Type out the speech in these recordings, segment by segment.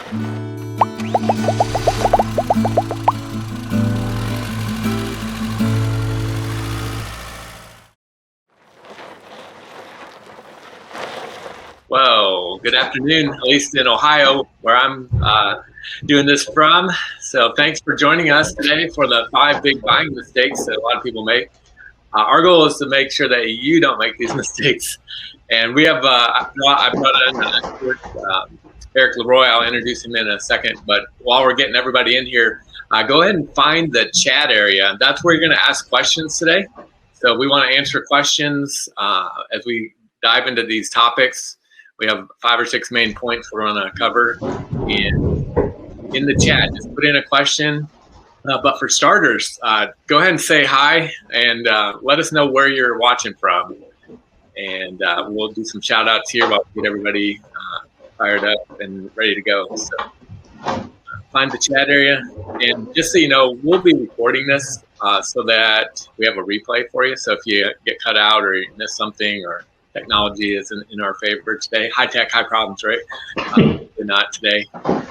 Well, good afternoon, at least in Ohio, where I'm doing this from. So thanks for joining us today for the 5 big buying mistakes that a lot of people make. Our goal is to make sure that you don't make these mistakes. And we have, I brought in an expert, Eric LeRoy. I'll introduce him in a second. But while we're getting everybody in here, go ahead and find the chat area. That's where you're going to ask questions today. So we want to answer questions as we dive into these topics. We have 5 or 6 main points we're going to cover. And in the chat, just put in a question. But for starters, go ahead and say hi and let us know where you're watching from. And we'll do some shout outs here while we get everybody fired up and ready to go. So find the chat area. And just so you know, we'll be recording this so that we have a replay for you. So if you get cut out or you miss something or technology isn't in our favor today. High tech, high problems, right? Not today. But,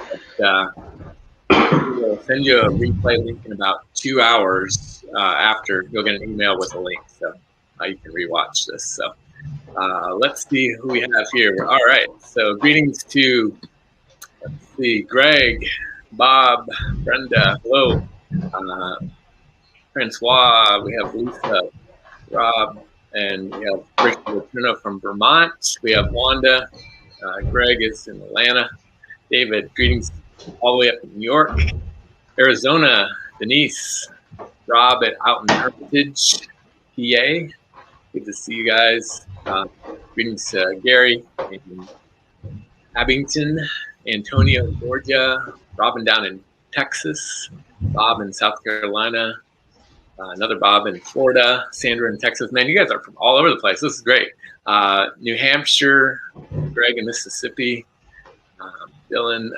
we'll send you a replay link in about 2 hours after. You'll get an email with a link, so you can rewatch this. So let's see who we have here. All right. So greetings to, let's see, Greg, Bob, Brenda, hello, Francois. We have Lisa, Rob. And we have Rick Latuno from Vermont. We have Wanda. Greg is in Atlanta. David, greetings all the way up in New York. Arizona, Denise. Rob out in Hermitage, PA. Good to see you guys. Greetings to Gary in Abington. Antonio, Georgia. Robin down in Texas. Bob in South Carolina. Another Bob in Florida, Sandra in Texas. Man, you guys are from all over the place. This is great. New Hampshire, Greg in Mississippi, Dylan,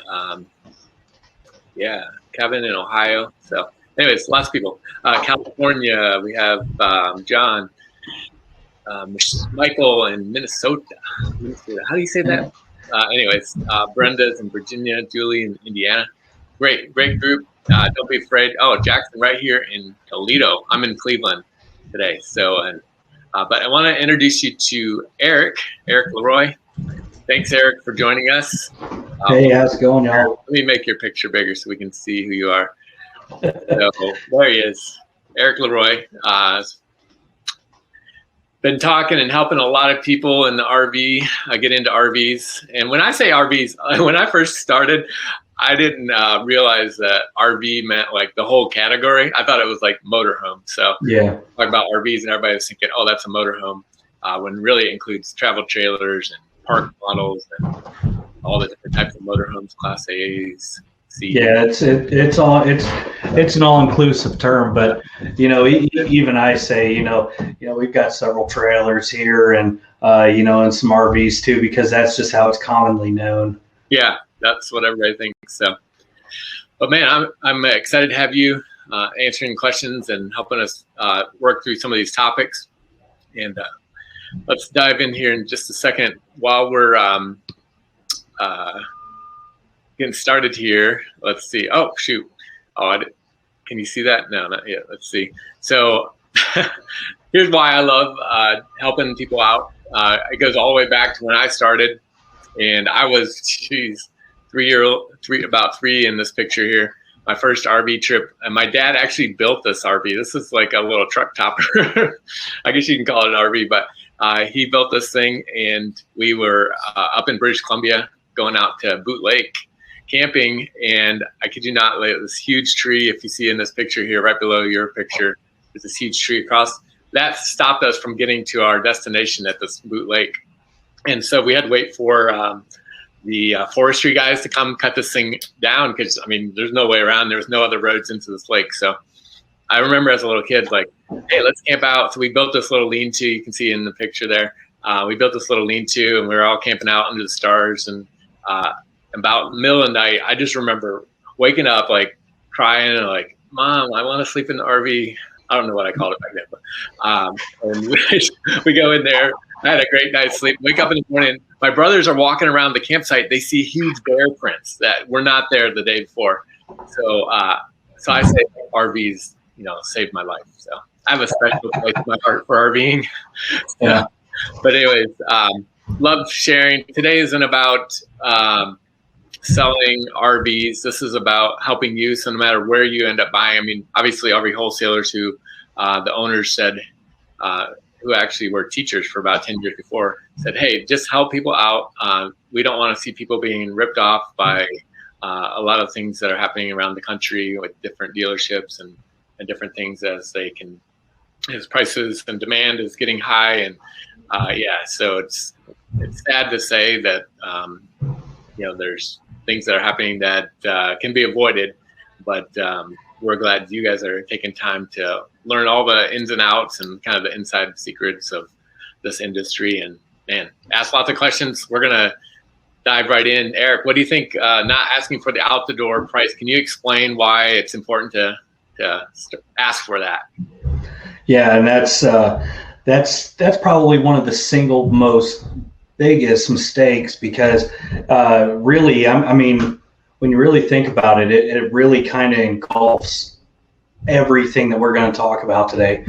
Kevin in Ohio. So anyways, lots of people. California, we have John, Michael in Minnesota. How do you say that? Anyways, Brenda's in Virginia, Julie in Indiana. Great group. Don't be afraid. Oh, Jackson right here in Toledo. I'm in Cleveland today. So, but I want to introduce you to Eric LeRoy. Thanks, Eric, for joining us. Hey, how's it going, y'all? Let me make your picture bigger so we can see who you are. So there he is, Eric LeRoy. Been talking and helping a lot of people in the RV get into RVs. And when I say RVs, when I first started, I didn't realize that RV meant like the whole category. I thought it was like motorhome. So yeah, talk about RVs and everybody was thinking, oh, that's a motorhome, when really it includes travel trailers and park models and all the different types of motorhomes, Class A's. C's. Yeah, it's an all-inclusive term, but even I say, we've got several trailers here and and some RVs too, because that's just how it's commonly known. Yeah. That's what everybody thinks. So, but man, I'm excited to have you answering questions and helping us work through some of these topics. And let's dive in here in just a second. While we're getting started here, let's see. Oh, shoot. Oh, can you see that? No, not yet. Let's see. So here's why I love helping people out. It goes all the way back to when I started, and I was, about three in this picture here. My first RV trip, and my dad actually built this RV. This is like a little truck topper. I guess you can call it an RV, but he built this thing, and we were up in British Columbia going out to Boot Lake camping, and I kid you not, like, this huge tree, if you see in this picture here, right below your picture, there's this huge tree across. That stopped us from getting to our destination at this Boot Lake. And so we had to wait for the forestry guys to come cut this thing down, because, I mean, there's no way around. There's no other roads into this lake. So I remember as a little kid, like, hey, let's camp out. So we built this little lean-to, you can see in the picture there. We built this little lean-to, and we were all camping out under the stars. And about middle of the night, I just remember waking up, like, crying and like, Mom, I want to sleep in the RV. I don't know what I called it back then, but and we go in there. I had a great night's sleep. Wake up in the morning. my brothers are walking around the campsite. They see huge bear prints that were not there the day before. So, so I say RVs, saved my life. So I have a special place in my heart for RVing. Yeah. But anyways, love sharing. Today isn't about selling RVs. This is about helping you. So no matter where you end up buying, I mean, obviously RV wholesalers who the owners said, who actually were teachers for about 10 years before, said, hey, just help people out. We don't want to see people being ripped off by a lot of things that are happening around the country with different dealerships and different things as prices and demand is getting high. And so it's sad to say that, there's things that are happening that can be avoided, but we're glad you guys are taking time to learn all the ins and outs and kind of the inside secrets of this industry. And man, ask lots of questions. We're going to dive right in. Eric, what do you think? Not asking for the out the door price. Can you explain why it's important to ask for that? Yeah. And that's probably one of the single most biggest mistakes, because really, I mean, when you really think about it, it really kind of engulfs everything that we're going to talk about today.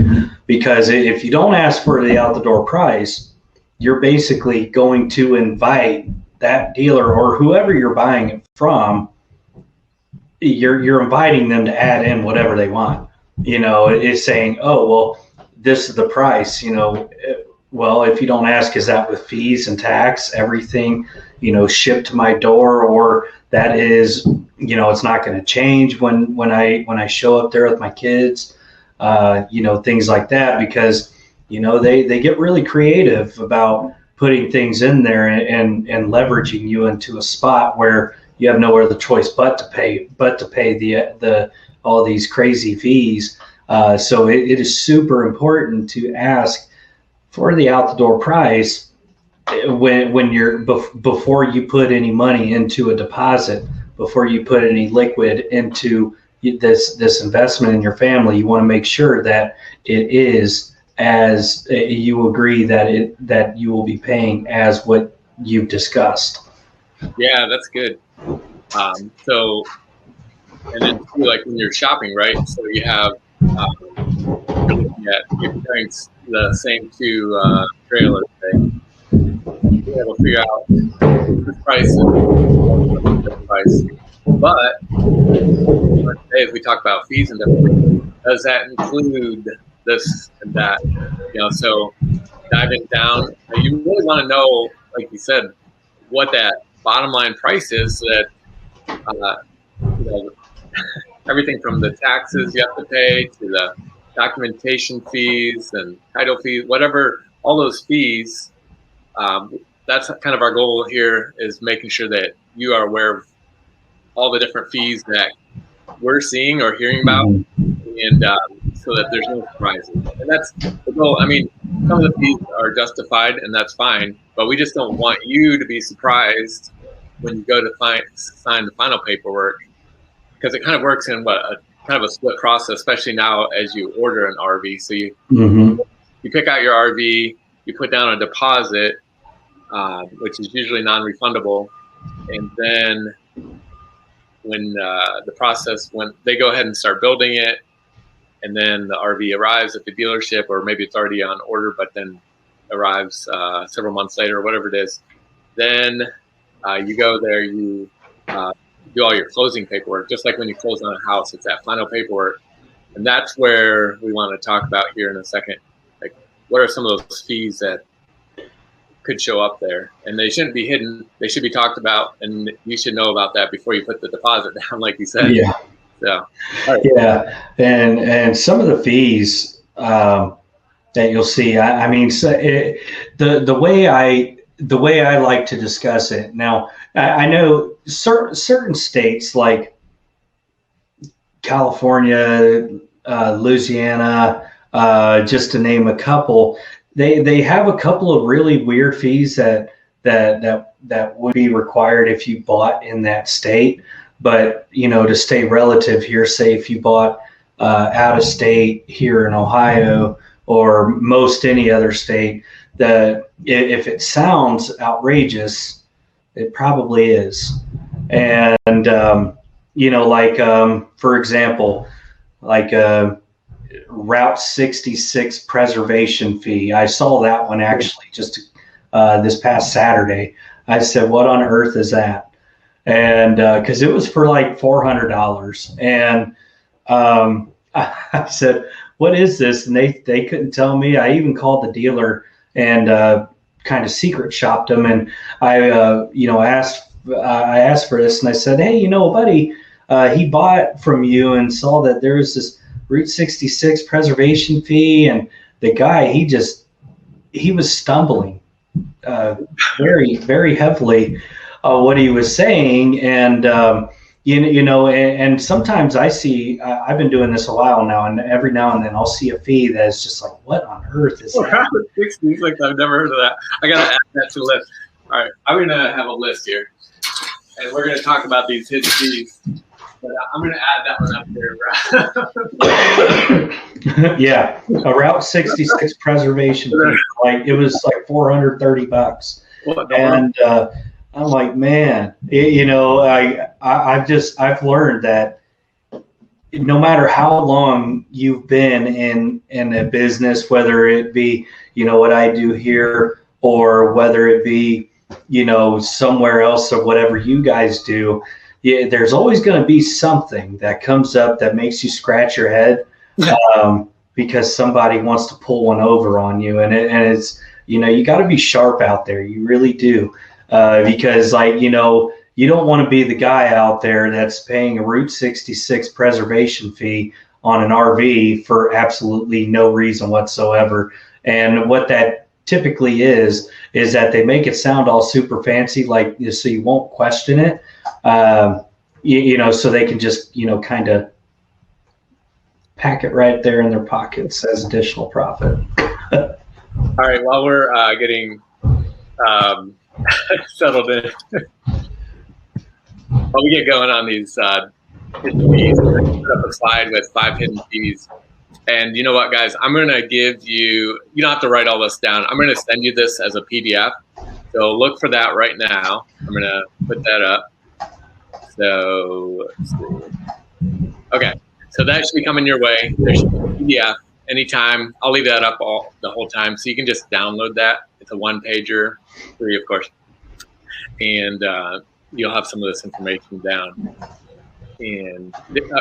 Because if you don't ask for the out the door price, you're basically going to invite that dealer or whoever you're buying it from. You're inviting them to add in whatever they want. It's saying, oh, well, this is the price. Well, if you don't ask, is that with fees and tax, everything, shipped to my door, or that is, it's not going to change when I show up there with my kids, things like that, because, they get really creative about putting things in there and leveraging you into a spot where you have no other choice but to pay the all these crazy fees. So it is super important to ask for the out the door price when you're before you put any money into a deposit, before you put any liquid into this investment in your family. You want to make sure that it is as you agree that you will be paying as what you've discussed. Yeah, that's good. So, and then too, like when you're shopping, right? So you have you're comparing the same two trailers. Right? You have to figure out the price and the price. But today, as we talk about fees and everything, does that include this and that? So diving down, you really want to know, like you said, what that bottom line price is. So that everything from the taxes you have to pay to the documentation fees and title fees, whatever, all those fees. That's kind of our goal here, is making sure that you are aware of all the different fees that we're seeing or hearing about, and so that there's no surprises. And that's the goal. I mean, some of the fees are justified, and that's fine, but we just don't want you to be surprised when you go to sign the final paperwork, because it kind of works in kind of a split process, especially now as you order an RV. So you pick out your RV, you put down a deposit, which is usually non-refundable, and then when when they go ahead and start building it, and then the RV arrives at the dealership, or maybe it's already on order, but then arrives several months later, or whatever it is, then you go there, you do all your closing paperwork, just like when you close on a house. It's that final paperwork, and that's where we want to talk about here in a second. Like, what are some of those fees that could show up there? And they shouldn't be hidden. They should be talked about, and you should know about that before you put the deposit down, like you said. Yeah. So, right. Yeah, and some of the fees that you'll see. I mean, so the way I like to discuss it now. I know certain states like California, Louisiana, just to name a couple, they have a couple of really weird fees that would be required if you bought in that state. But to stay relative here, say if you bought out of state here in Ohio or most any other state, if it sounds outrageous, it probably is. And for example, Route 66 preservation fee. I saw that one actually just this past Saturday. I said, what on earth is that? And because it was for like $400. And I said, what is this? And they couldn't tell me. I even called the dealer and kind of secret shopped them. And I asked for this, and I said, hey, buddy, he bought from you and saw that there was this Route 66 preservation fee, and the guy, he was stumbling very, very heavily what he was saying. And and sometimes I see, I've been doing this a while now, and every now and then I'll see a fee that's just like, what on earth is that? 60, like, I've never heard of that. I gotta add that to the list. All right, I'm gonna have a list here, and we're gonna talk about these hidden fees. But I'm going to add that one up there. Yeah, a Route 66 preservation fee. Like, it was like $430, and I'm like, man, I've learned that no matter how long you've been in a business, whether it be what I do here or whether it be somewhere else or whatever you guys do. Yeah, there's always going to be something that comes up that makes you scratch your head because somebody wants to pull one over on you. And it's, you got to be sharp out there. You really do. Because you don't want to be the guy out there that's paying a Route 66 preservation fee on an RV for absolutely no reason whatsoever. And what that typically is that they make it sound all super fancy, so you won't question it. So they can just, kind of pack it right there in their pockets as additional profit. All right. While we're getting settled in, while we get going on these hidden fees, we're going to put up a slide with 5 hidden fees. And you know what, guys? I'm going to give you don't have to write all this down. I'm going to send you this as a PDF. So look for that right now. I'm going to put that up. So, let's see. Okay, so that should be coming your way. There should be a PDF anytime. I'll leave that up the whole time, so you can just download that. It's a 1-pager, free, of course, and you'll have some of this information down. And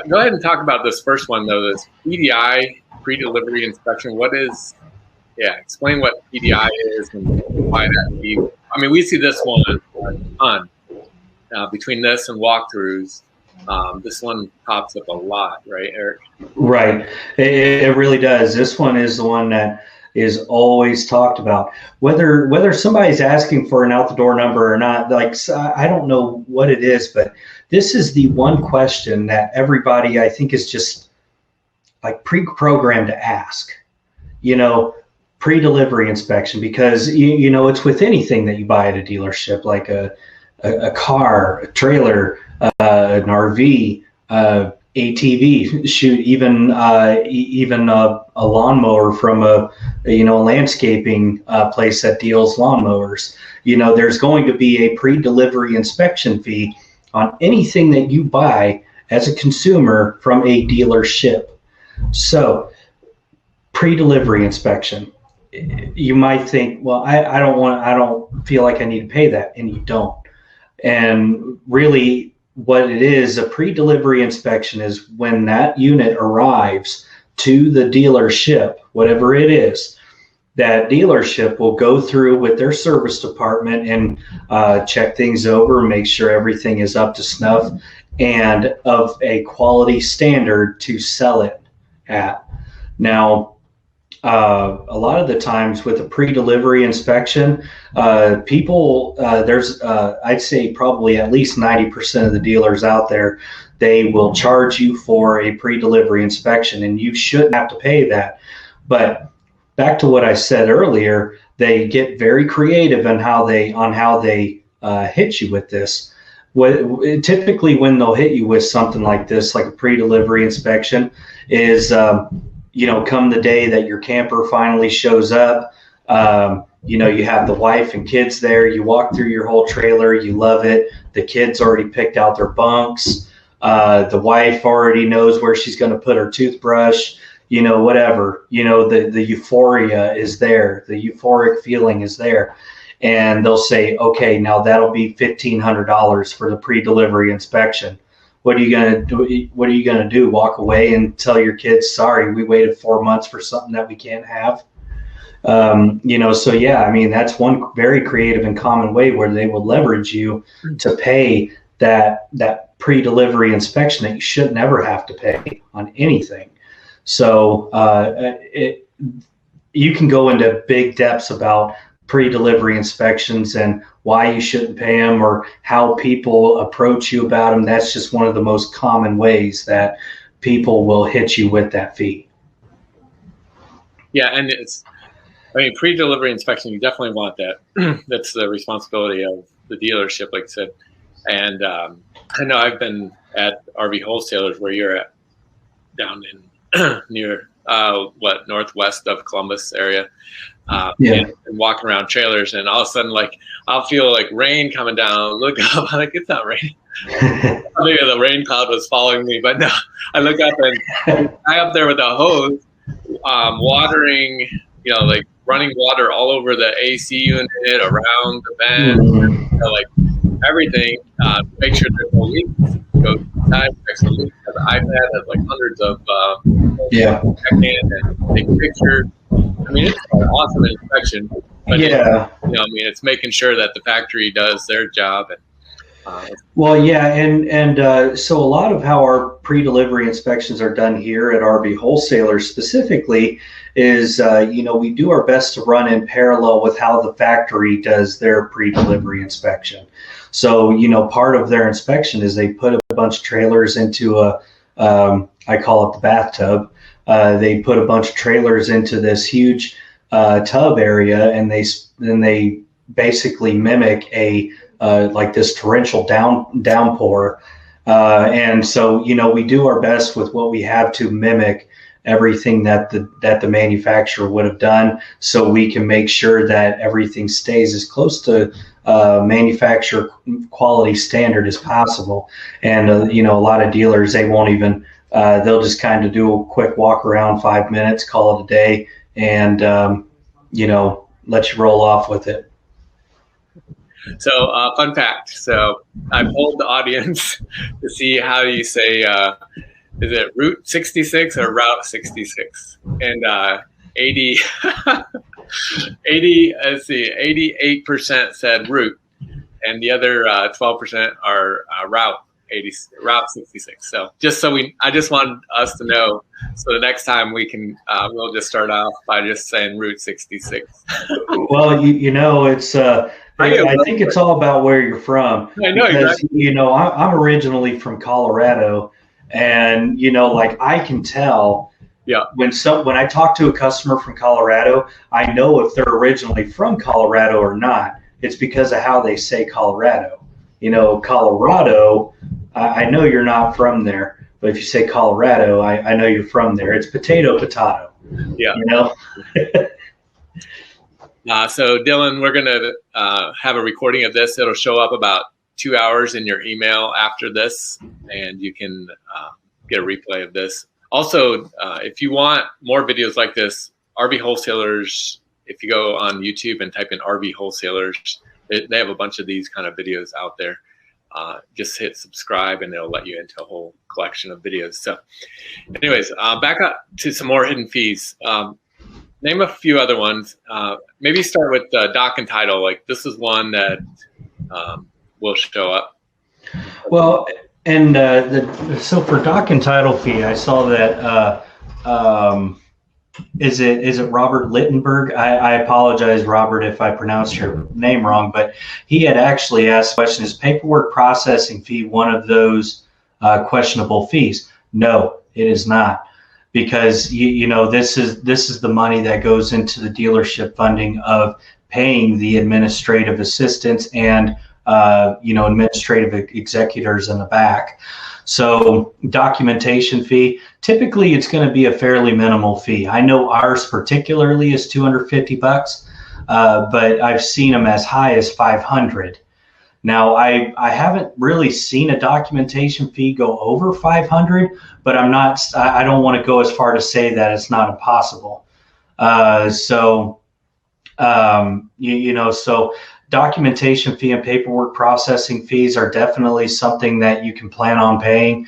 go ahead and talk about this first one, though. This PDI, pre-delivery inspection. What is? Yeah, explain what PDI is and why that be. I mean, we see this one a ton. Between this and walkthroughs, this one pops up a lot, right, Eric? Right. It really does. This one is the one that is always talked about. Whether somebody's asking for an out-the-door number or not, I don't know what it is, but this is the one question that everybody, I think, is just like pre-programmed to ask. Pre-delivery inspection, because it's with anything that you buy at a dealership, like a car, a trailer, an RV, ATV, shoot, even a lawnmower from a landscaping place that deals lawnmowers. There's going to be a pre-delivery inspection fee on anything that you buy as a consumer from a dealership. So, pre-delivery inspection. You might think, well, I don't feel like I need to pay that, and you don't. And really what it is, a pre-delivery inspection is when that unit arrives to the dealership, whatever it is, that dealership will go through with their service department and check things over, make sure everything is up to snuff and of a quality standard to sell it at. Now, a lot of the times with a pre-delivery inspection, there's I'd say probably at least 90% of the dealers out there, they will charge you for a pre-delivery inspection, and you shouldn't have to pay that. But back to what I said earlier, they get very creative on how they hit you with this. Typically when they'll hit you with something like this, like a pre-delivery inspection, is come the day that your camper finally shows up, you have the wife and kids there. You walk through your whole trailer. You love it. The kids already picked out their bunks. The wife already knows where she's going to put her toothbrush, whatever, the euphoria is there. The euphoric feeling is there. And they'll say, okay, now that'll be $1,500 for the pre-delivery inspection. What are you going to do? Walk away and tell your kids, sorry, we waited 4 months for something that we can't have? So yeah, I mean, that's one very creative and common way where they will leverage you to pay that pre-delivery inspection that you should never have to pay on anything. So you can go into big depths about pre-delivery inspections and why you shouldn't pay them or how people approach you about them. That's just one of the most common ways that people will hit you with that fee. Yeah, and pre-delivery inspection, you definitely want that. That's the responsibility of the dealership, like I said. And I know I've been at RV Wholesalers where you're at, down in near northwest of Columbus area, and walking around trailers, and all of a sudden, like, I'll feel like rain coming down. Look up, I'm like, it's not raining. Maybe the rain cloud was following me, but no. I look up and I up there with a hose, watering, like running water all over the AC unit, around the vent, like everything. Make sure there's no leaks. Go inside, fix the leaks. The iPad has like hundreds of check in and take pictures. I mean, it's an awesome inspection. But it's making sure that the factory does their job. And so a lot of how our pre-delivery inspections are done here at RV Wholesalers specifically is, we do our best to run in parallel with how the factory does their pre-delivery inspection. So, part of their inspection is they put a bunch of trailers into I call it the bathtub. They put a bunch of trailers into this huge tub area, and they basically mimic a like this torrential downpour. And so, we do our best with what we have to mimic everything that the manufacturer would have done, so we can make sure that everything stays as close to manufacturer quality standard as possible. And a lot of dealers, they won't even they'll just kind of do a quick walk around, 5 minutes, call it a day, and let you roll off with it. So fun fact, so I polled the audience to see how you say is it Route 66 or Route 66? And 88% said Route, and the other 12% are Route 66. So I just wanted us to know, so the next time we can we'll just start off by just saying Route 66. Well, it's I think it's all about where you're from. I know, because, exactly. I'm originally from Colorado, and I can tell when I talk to a customer from Colorado, I know if they're originally from Colorado or not. It's because of how they say Colorado. Colorado, I know you're not from there, but if you say Colorado, I know you're from there. It's potato. Yeah. So Dylan, we're going to have a recording of this. It'll show up about 2 hours in your email after this, and you can get a replay of this. Also, if you want more videos like this, RV Wholesalers, if you go on YouTube and type in RV Wholesalers, they have a bunch of these kind of videos out there. Just hit subscribe and it'll let you into a whole collection of videos. So anyways, back up to some more hidden fees. Name a few other ones. Maybe start with dock and title. Like, this is one that will show up. Well, and so for dock and title fee, I saw that. Is it Robert Littenberg? I apologize, Robert, if I pronounced your name wrong, but he had actually asked the question: is paperwork processing fee one of those questionable fees? No, it is not. Because this is the money that goes into the dealership funding of paying the administrative assistants and administrative executors in the back. So documentation fee, typically it's going to be a fairly minimal fee. I know ours particularly is $250. but I've seen them as high as 500. Now, I haven't really seen a documentation fee go over 500, but I don't want to go as far to say that it's not impossible. So documentation fee and paperwork processing fees are definitely something that you can plan on paying.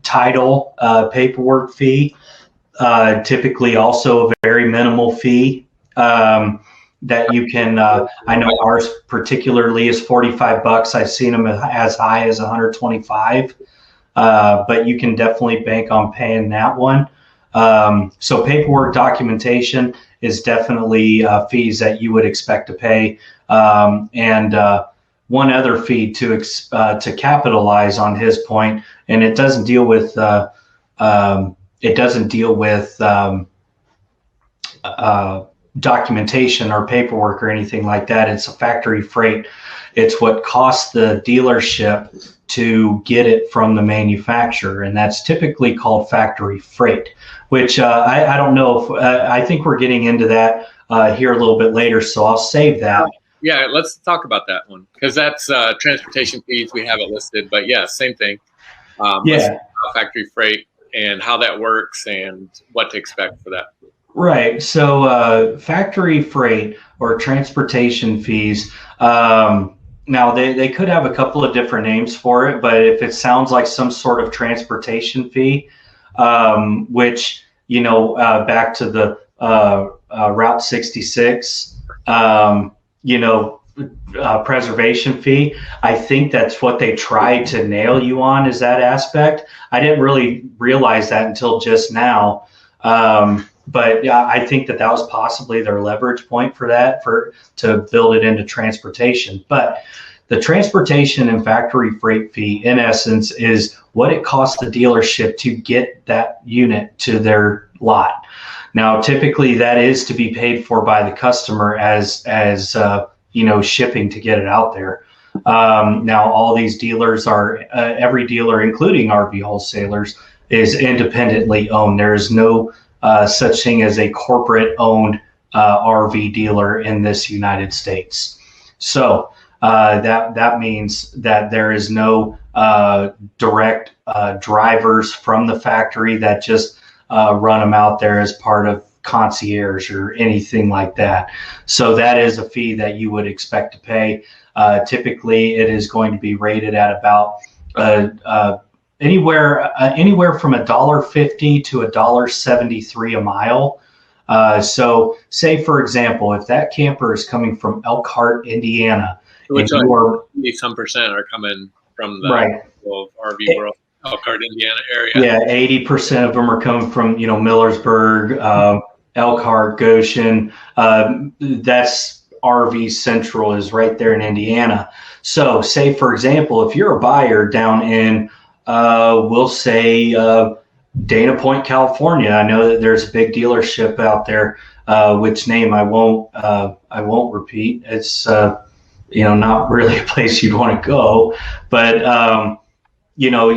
Title paperwork fee, typically also a very minimal fee. That you can, I know ours particularly is $45. I've seen them as high as 125, but you can definitely bank on paying that one. So paperwork documentation is definitely fees that you would expect to pay. And one other fee to capitalize on his point, and it doesn't deal with documentation or paperwork or anything like that. It's a factory freight. It's what costs the dealership to get it from the manufacturer, and that's typically called factory freight, which I don't know if I think we're getting into that here a little bit later, so I'll save that. Yeah, let's talk about that one, because that's transportation fees. We have it listed, but yeah, same thing. Factory freight and how that works and what to expect for that. Right. So factory freight or transportation fees, now they could have a couple of different names for it, but if it sounds like some sort of transportation fee, which, back to the Route 66, preservation fee, I think that's what they tried to nail you on, is that aspect. I didn't really realize that until just now. But yeah, I think that was possibly their leverage point for that, to build it into transportation. But the transportation and factory freight fee, in essence, is what it costs the dealership to get that unit to their lot. Now, typically that is to be paid for by the customer as shipping to get it out there. Now, all these dealers are, every dealer, including RV wholesalers, is independently owned. There is no such thing as a corporate-owned RV dealer in this United States. So that means that there is no direct drivers from the factory that just run them out there as part of concierge or anything like that. So that is a fee that you would expect to pay. Typically, it is going to be rated at about anywhere from $1.50 to $1.73 a mile. So say, for example, if that camper is coming from Elkhart, Indiana, which some percent are coming from the RV world, Elkhart, Indiana area. Yeah, 80% of them are coming from, Millersburg, Elkhart, Goshen. That's RV Central is right there in Indiana. So say, for example, if you're a buyer down in we'll say Dana Point, California. I know that there's a big dealership out there, which name I won't repeat. It's not really a place you'd want to go, but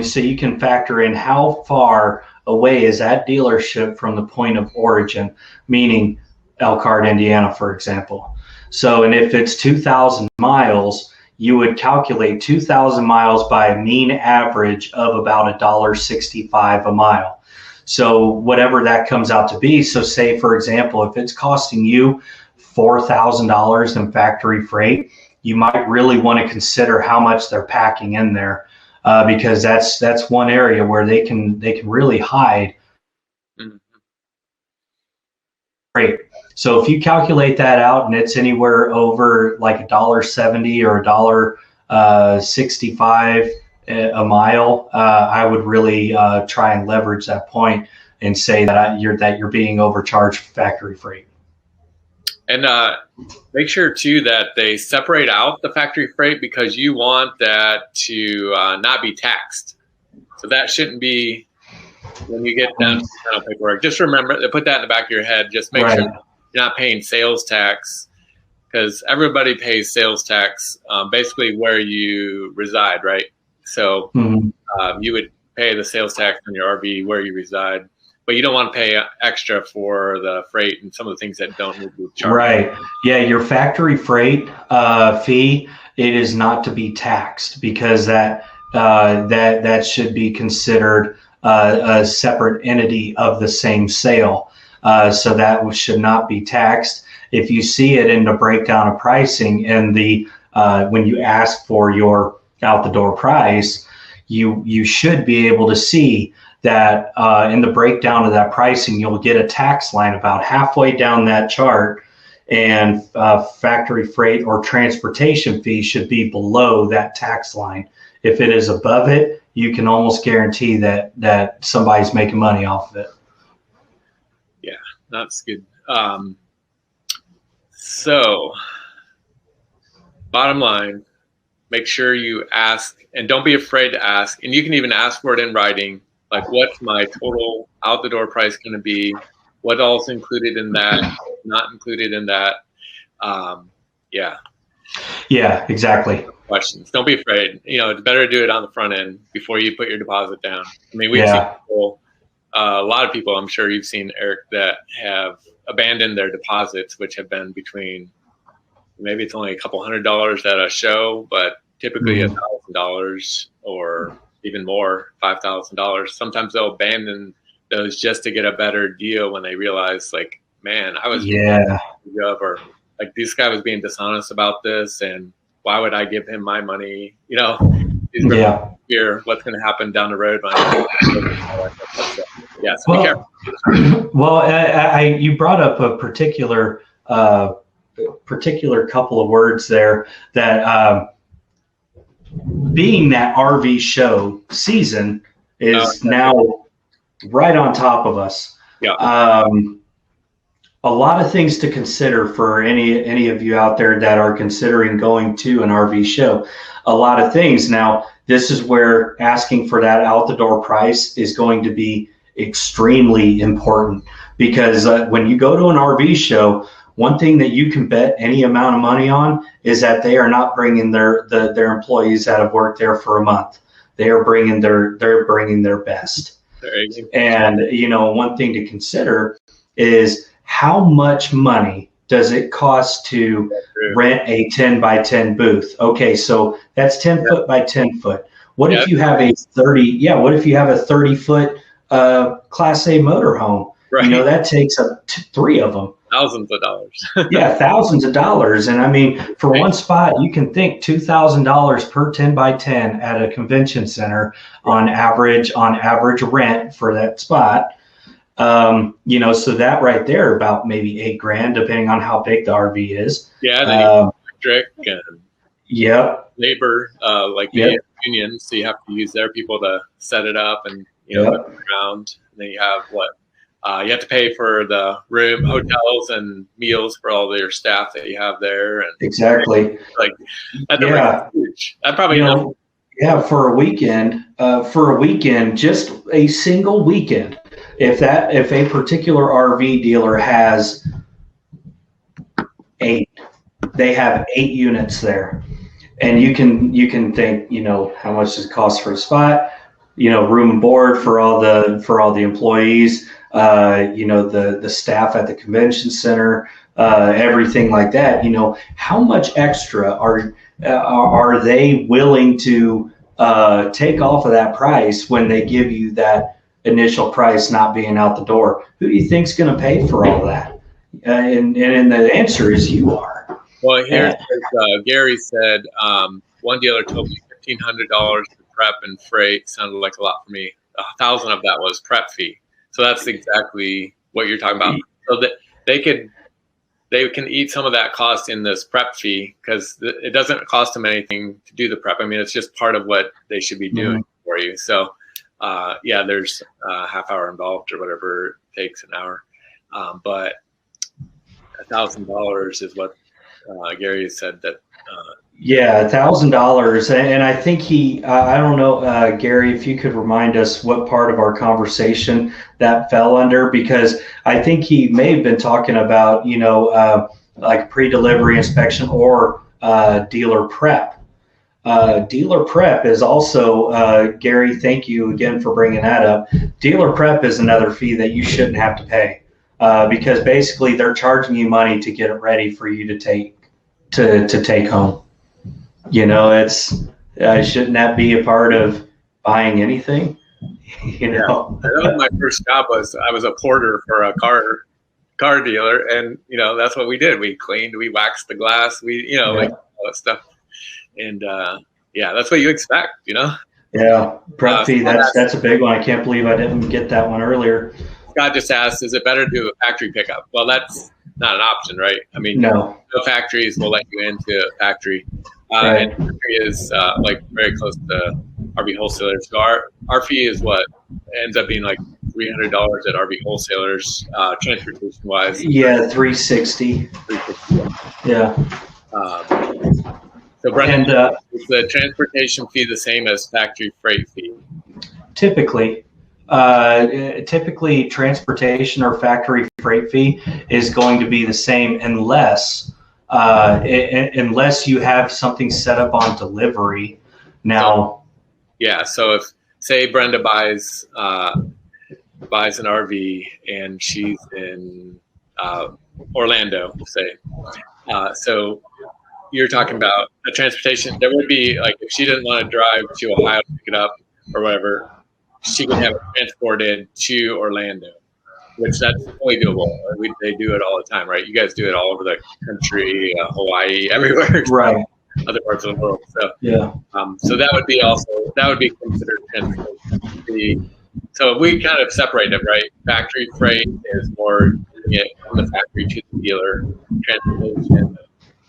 so you can factor in how far away is that dealership from the point of origin, meaning Elkhart, Indiana, for example. So, and if it's 2,000 miles, you would calculate 2,000 miles by a mean average of about $1.65 a mile. So whatever that comes out to be. So say, for example, if it's costing you $4,000 in factory freight, you might really want to consider how much they're packing in there, because that's one area where they can really hide. Freight. So if you calculate that out and it's anywhere over like $1.70 or $1.65 a mile, I would really try and leverage that point and say that you're being overcharged for factory freight. And make sure too that they separate out the factory freight, because you want that to not be taxed. So that shouldn't be, when you get down to final paperwork, just remember to put that in the back of your head. Just make sure you're not paying sales tax, because everybody pays sales tax basically where you reside, right? So you would pay the sales tax on your RV where you reside. but you don't want to pay extra for the freight and some of the things that don't need to be charged. Right. Yeah. Your factory freight fee, it is not to be taxed, because that should be considered a separate entity of the same sale. So that should not be taxed. If you see it in the breakdown of pricing and when you ask for your out the door price, you should be able to see that in the breakdown of that pricing, you'll get a tax line about halfway down that chart, and factory freight or transportation fee should be below that tax line. If it is above it, you can almost guarantee that somebody's making money off of it. Yeah, that's good. So bottom line, make sure you ask, and don't be afraid to ask. And you can even ask for it in writing, like, what's my total out the door price going to be? What all's included in that? Not included in that? Yeah. Yeah, exactly. Questions. Don't be afraid. It's better to do it on the front end before you put your deposit down. I mean, we've seen people, a lot of people, I'm sure you've seen, Eric, that have abandoned their deposits, which have been between, maybe it's only a couple $100 at a show, but typically $1,000 or even more, $5,000. Sometimes they'll abandon those just to get a better deal when they realize, like, man, I was or like, this guy was being dishonest about this, and why would I give him my money? Fear what's going to happen down the road. Yeah, so be careful. Well, you brought up a particular couple of words there that being that RV show season is now right on top of us. Yeah. A lot of things to consider for any of you out there that are considering going to an RV show. A lot of things. Now, this is where asking for that out the door price is going to be extremely important, because when you go to an RV show, one thing that you can bet any amount of money on is that they are not bringing their employees that have worked there for a month. They're bringing their best. And one thing to consider is, how much money does it cost to rent a 10 by 10 booth? Okay, so that's 10 foot by 10 foot. What if you have a 30 foot Class A motorhome? Right. That takes up 3 of them. Thousands of dollars. Yeah, thousands of dollars. And I mean, for one spot, you can think $2,000 per 10 by 10 at a convention center on average rent for that spot. So that right there, about maybe $8,000, depending on how big the RV is. Yeah, then electric and labor, the unions. So you have to use their people to set it up and put it around. And then you have you have to pay for the room, hotels, and meals for all your staff that you have there. And exactly, that's huge. That probably for a weekend, just a single weekend. If a particular RV dealer has 8, they have 8 units there, and you can think, how much does it cost for a spot, room and board for all the employees, the staff at the convention center, everything like that. How much extra are they willing to take off of that price when they give you that initial price not being out the door? Who do you think's going to pay for all that? And the answer is you are. Well, here Gary said, one dealer told me $1,500 for prep and freight. Sounded like a lot for me. 1,000 of that was prep fee. So that's exactly what you're talking about. So that they can eat some of that cost in this prep fee, because it doesn't cost them anything to do the prep. I mean, it's just part of what they should be doing for you. So there's a half hour involved or whatever it takes, an hour. But $1,000 is what Gary said that. $1,000. And I think I don't know, Gary, if you could remind us what part of our conversation that fell under, because I think he may have been talking about, like pre-delivery inspection or dealer prep. Dealer prep is also, Gary, thank you again for bringing that up. Dealer prep is another fee that you shouldn't have to pay, because basically they're charging you money to get it ready for you to take home. Shouldn't that be a part of buying anything? Yeah, that was my first job. I was a porter for a car dealer, and that's what we did. We cleaned, we waxed the glass, like all that stuff. And that's what you expect, Yeah, prep fee. That's a big one. I can't believe I didn't get that one earlier. Scott just asked, is it better to do a factory pickup? Well, that's not an option, right? I mean, no factories will let you into a factory. Right. And factory is like very close to RV Wholesalers. So our fee is what ends up being like $300 at RV Wholesalers, transportation wise. Yeah, $360. Yeah. So Brendan, is the transportation fee the same as factory freight fee? Typically, transportation or factory freight fee is going to be the same unless you have something set up on delivery. Now, so if say Brenda buys an RV and she's in Orlando, say, so you're talking about the transportation. There would be, like, if she didn't want to drive to Ohio to pick it up or whatever, she could have it transported to Orlando, which that's totally doable. They do it all the time, right? You guys do it all over the country, Hawaii, everywhere, right? Other parts of the world. So yeah. So that would be considered transportation. So we kind of separate it, right? Factory freight is more getting it from the factory to the dealer. Transportation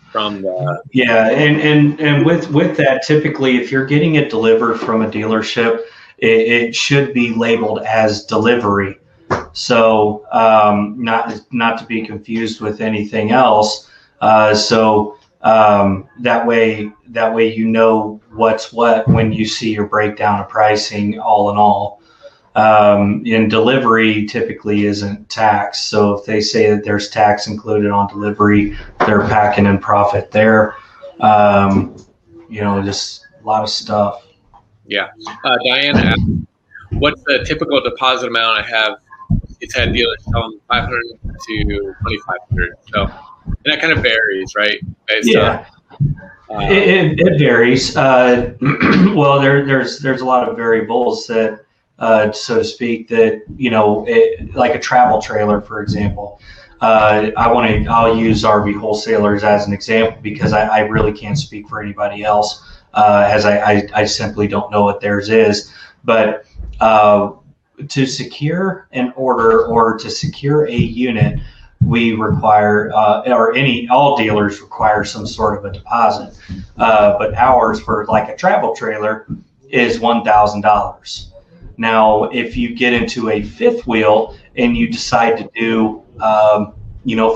from the and with that, typically, if you're getting it delivered from a dealership, it should be labeled as delivery. So not to be confused with anything else. So that way what's what when you see your breakdown of pricing all in all. In delivery typically isn't taxed. So if they say that there's tax included on delivery, they're packing in profit there. Just a lot of stuff. Yeah. Diane asked, what's the typical deposit amount I have? It's had dealers tell them $500 to $2,500. So that kind of varies, right? It varies. Well, there's a lot of variables that, so to speak, that like a travel trailer, for example. I'll use RV Wholesalers as an example because I really can't speak for anybody else, as I simply don't know what theirs is. But to secure an order or to secure a unit, we require, all dealers require some sort of a deposit. But ours, for like a travel trailer, is $1,000. Now, if you get into a fifth wheel and you decide to do,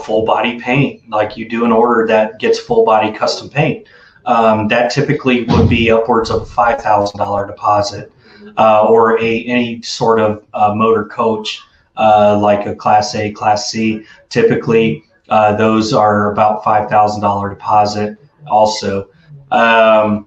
full body paint, like you do an order that gets full body custom paint, that typically would be upwards of a $5,000 deposit, or any sort of motor coach, like a Class A, Class C. Typically, those are about $5,000 deposit also. Now,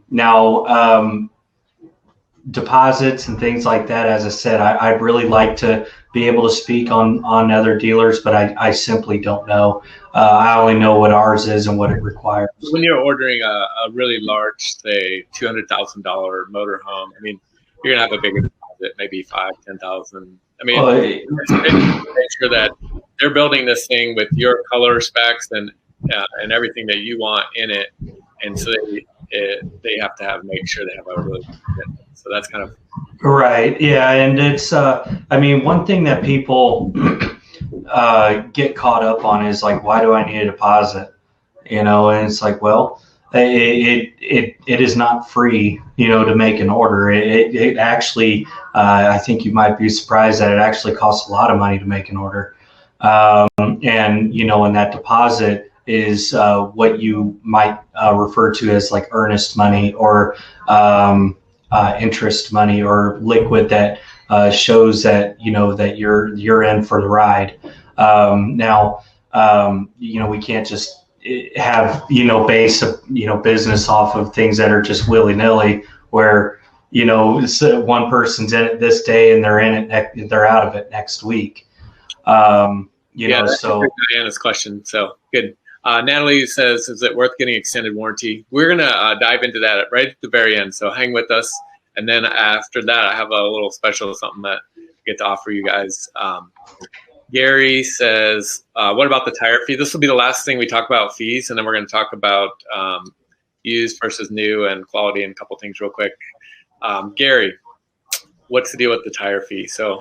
deposits and things like that, as I said, I'd really like to be able to speak on other dealers, but I simply don't know. I only know what ours is and what it requires. When you're ordering a really large, say, $200,000 motorhome, I mean, you're gonna have a bigger deposit, maybe $5,000, $10,000. I mean, make sure that they're building this thing with your color specs and everything that you want in it, and so they have to make sure they have a really good commitment. So that's kind of right. Yeah, and it's one thing that people get caught up on is like, why do I need a deposit? And it's like, well, it is not free, to make an order. It actually, I think you might be surprised that it actually costs a lot of money to make an order. And that deposit is what you might refer to as like earnest money or interest money or liquid that shows that that you're in for the ride. Now we can't just have, base business off of things that are just willy-nilly, where, one person's in it this day and they're in it, they're out of it next week. That's Diana's question. So good. Natalie says, is it worth getting extended warranty? We're going to dive into that right at the very end. So hang with us. And then after that, I have a little special something that I get to offer you guys. Gary says, what about the tire fee? This will be the last thing we talk about, fees. And then we're going to talk about used versus new and quality and a couple things real quick. Gary, what's the deal with the tire fee? So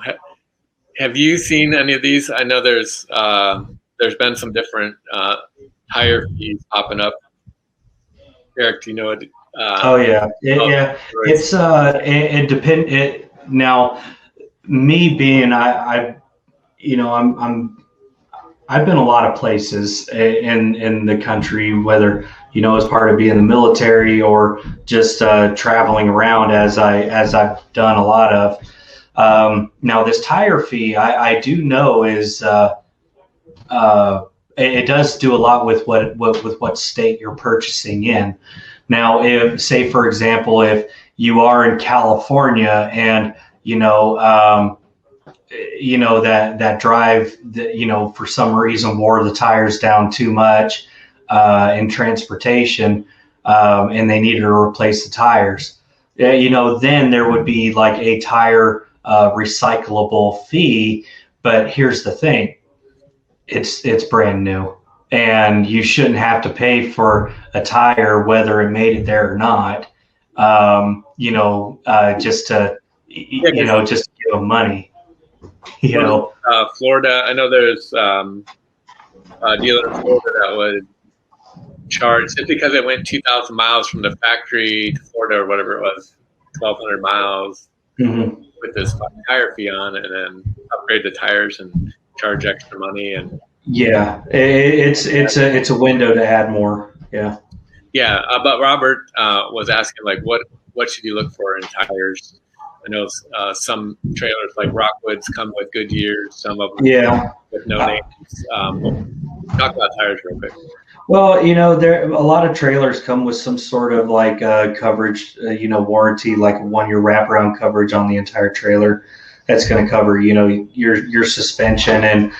have you seen any of these? I know there's been some different tire fees popping up. Eric, do you know it? Yeah. It's it depend. Now, me being I've been a lot of places in the country, whether as part of being in the military or just traveling around as I've done a lot of. Now this tire fee, I do know is it does do a lot with what state you're purchasing in. Now, if, say for example, if you are in California and that drive that for some reason wore the tires down too much in transportation, and they needed to replace the tires, then there would be like a tire recyclable fee. But here's the thing, it's brand new, and you shouldn't have to pay for a tire whether it made it there or not. Just to just give them money. Florida, I know there's a dealer in Florida that would charge, just because it went 2,000 miles from the factory to Florida or whatever it was, 1,200 miles, with this tire fee on, and then upgrade the tires and charge extra money. And it's a window to add more. But Robert was asking, like, what should you look for in tires? I know some trailers like Rockwoods come with Goodyears, some of them with no names. Talk about tires real quick. Well, there a lot of trailers come with some sort of like coverage, warranty, like a 1-year wraparound coverage on the entire trailer. That's going to cover, your suspension and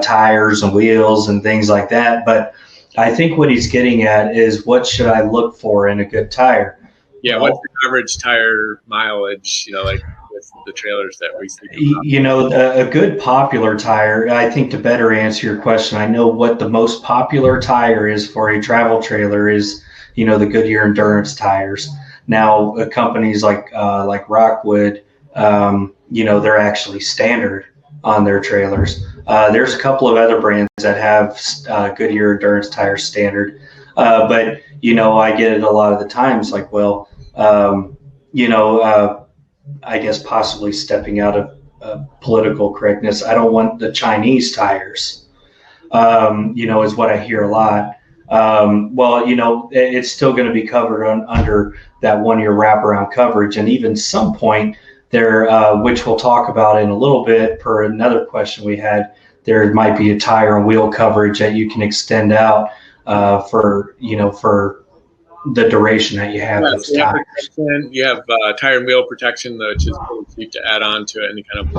tires and wheels and things like that. But I think what he's getting at is, what should I look for in a good tire? Yeah, what's the average tire mileage, like with the trailers that we see? A good popular tire, I think, to better answer your question, I know what the most popular tire is for a travel trailer is, the Goodyear Endurance tires. Now, companies like Rockwood, they're actually standard on their trailers. There's a couple of other brands that have Goodyear Endurance tires standard. But, I get it a lot of the times, like, well, I guess possibly stepping out of political correctness, I don't want the Chinese tires, is what I hear a lot. It's still going to be covered under that 1-year wraparound coverage. And even some point there, which we'll talk about in a little bit per another question we had, there might be a tire and wheel coverage that you can extend out for the duration that you have those tires. You have tire and wheel protection, which is pretty cheap to add on to any kind of.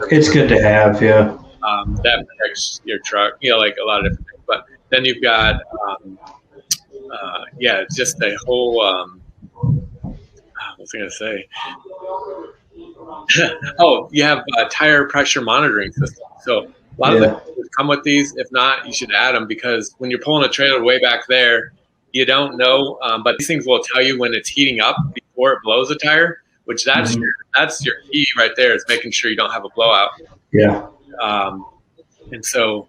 It's good to have, that protects your truck, like a lot of different things. But then you've got, just the whole. What was I going to say? You have a tire pressure monitoring system. So a lot of them come with these. If not, you should add them, because when you're pulling a trailer way back there, you don't know. But these things will tell you when it's heating up before it blows a tire, which that's your key right there, is making sure you don't have a blowout. And so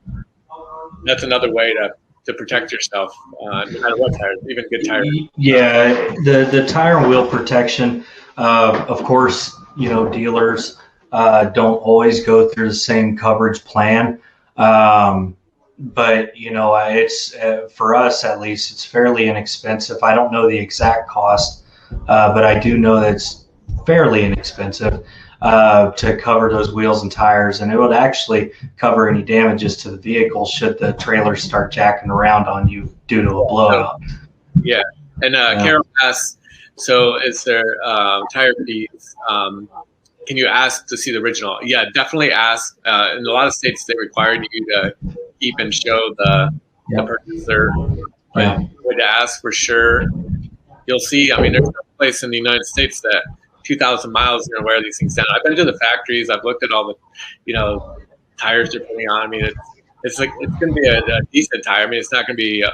that's another way to protect yourself, no matter what tire, even good tires. The tire and wheel protection, of course, dealers don't always go through the same coverage plan. But it's for us, at least, it's fairly inexpensive. I don't know the exact cost, but I do know that it's fairly inexpensive. to cover those wheels and tires, and it would actually cover any damages to the vehicle should the trailer start jacking around on you due to a blowout. Yeah, and Carol asks, so is there tire piece? Can you ask to see the original? Yeah, definitely ask. In a lot of states, they require you to keep and show the purchaser. Yeah. Way to ask for sure. You'll see. I mean, there's no place in the United States that 2,000 miles you're gonna wear these things down. I've been to the factories. I've looked at all the, tires they're putting on. I mean, it's gonna be a decent tire. I mean, it's not gonna be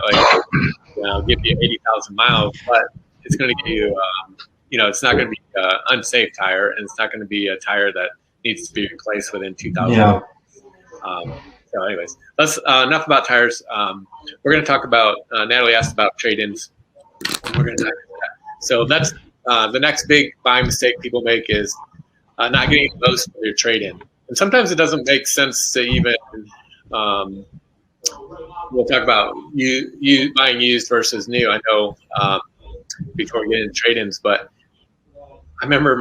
give you 80,000 miles, but it's gonna give you, it's not gonna be an unsafe tire, and it's not gonna be a tire that needs to be replaced within 2,000 miles. So anyways, let's enough about tires. We're going to talk about, Natalie asked about trade-ins. We're going to talk about that. So that's the next big buying mistake people make is not getting the most for your trade-in. And sometimes it doesn't make sense to even, we'll talk about you buying used versus new. I know before we get into trade-ins, but I remember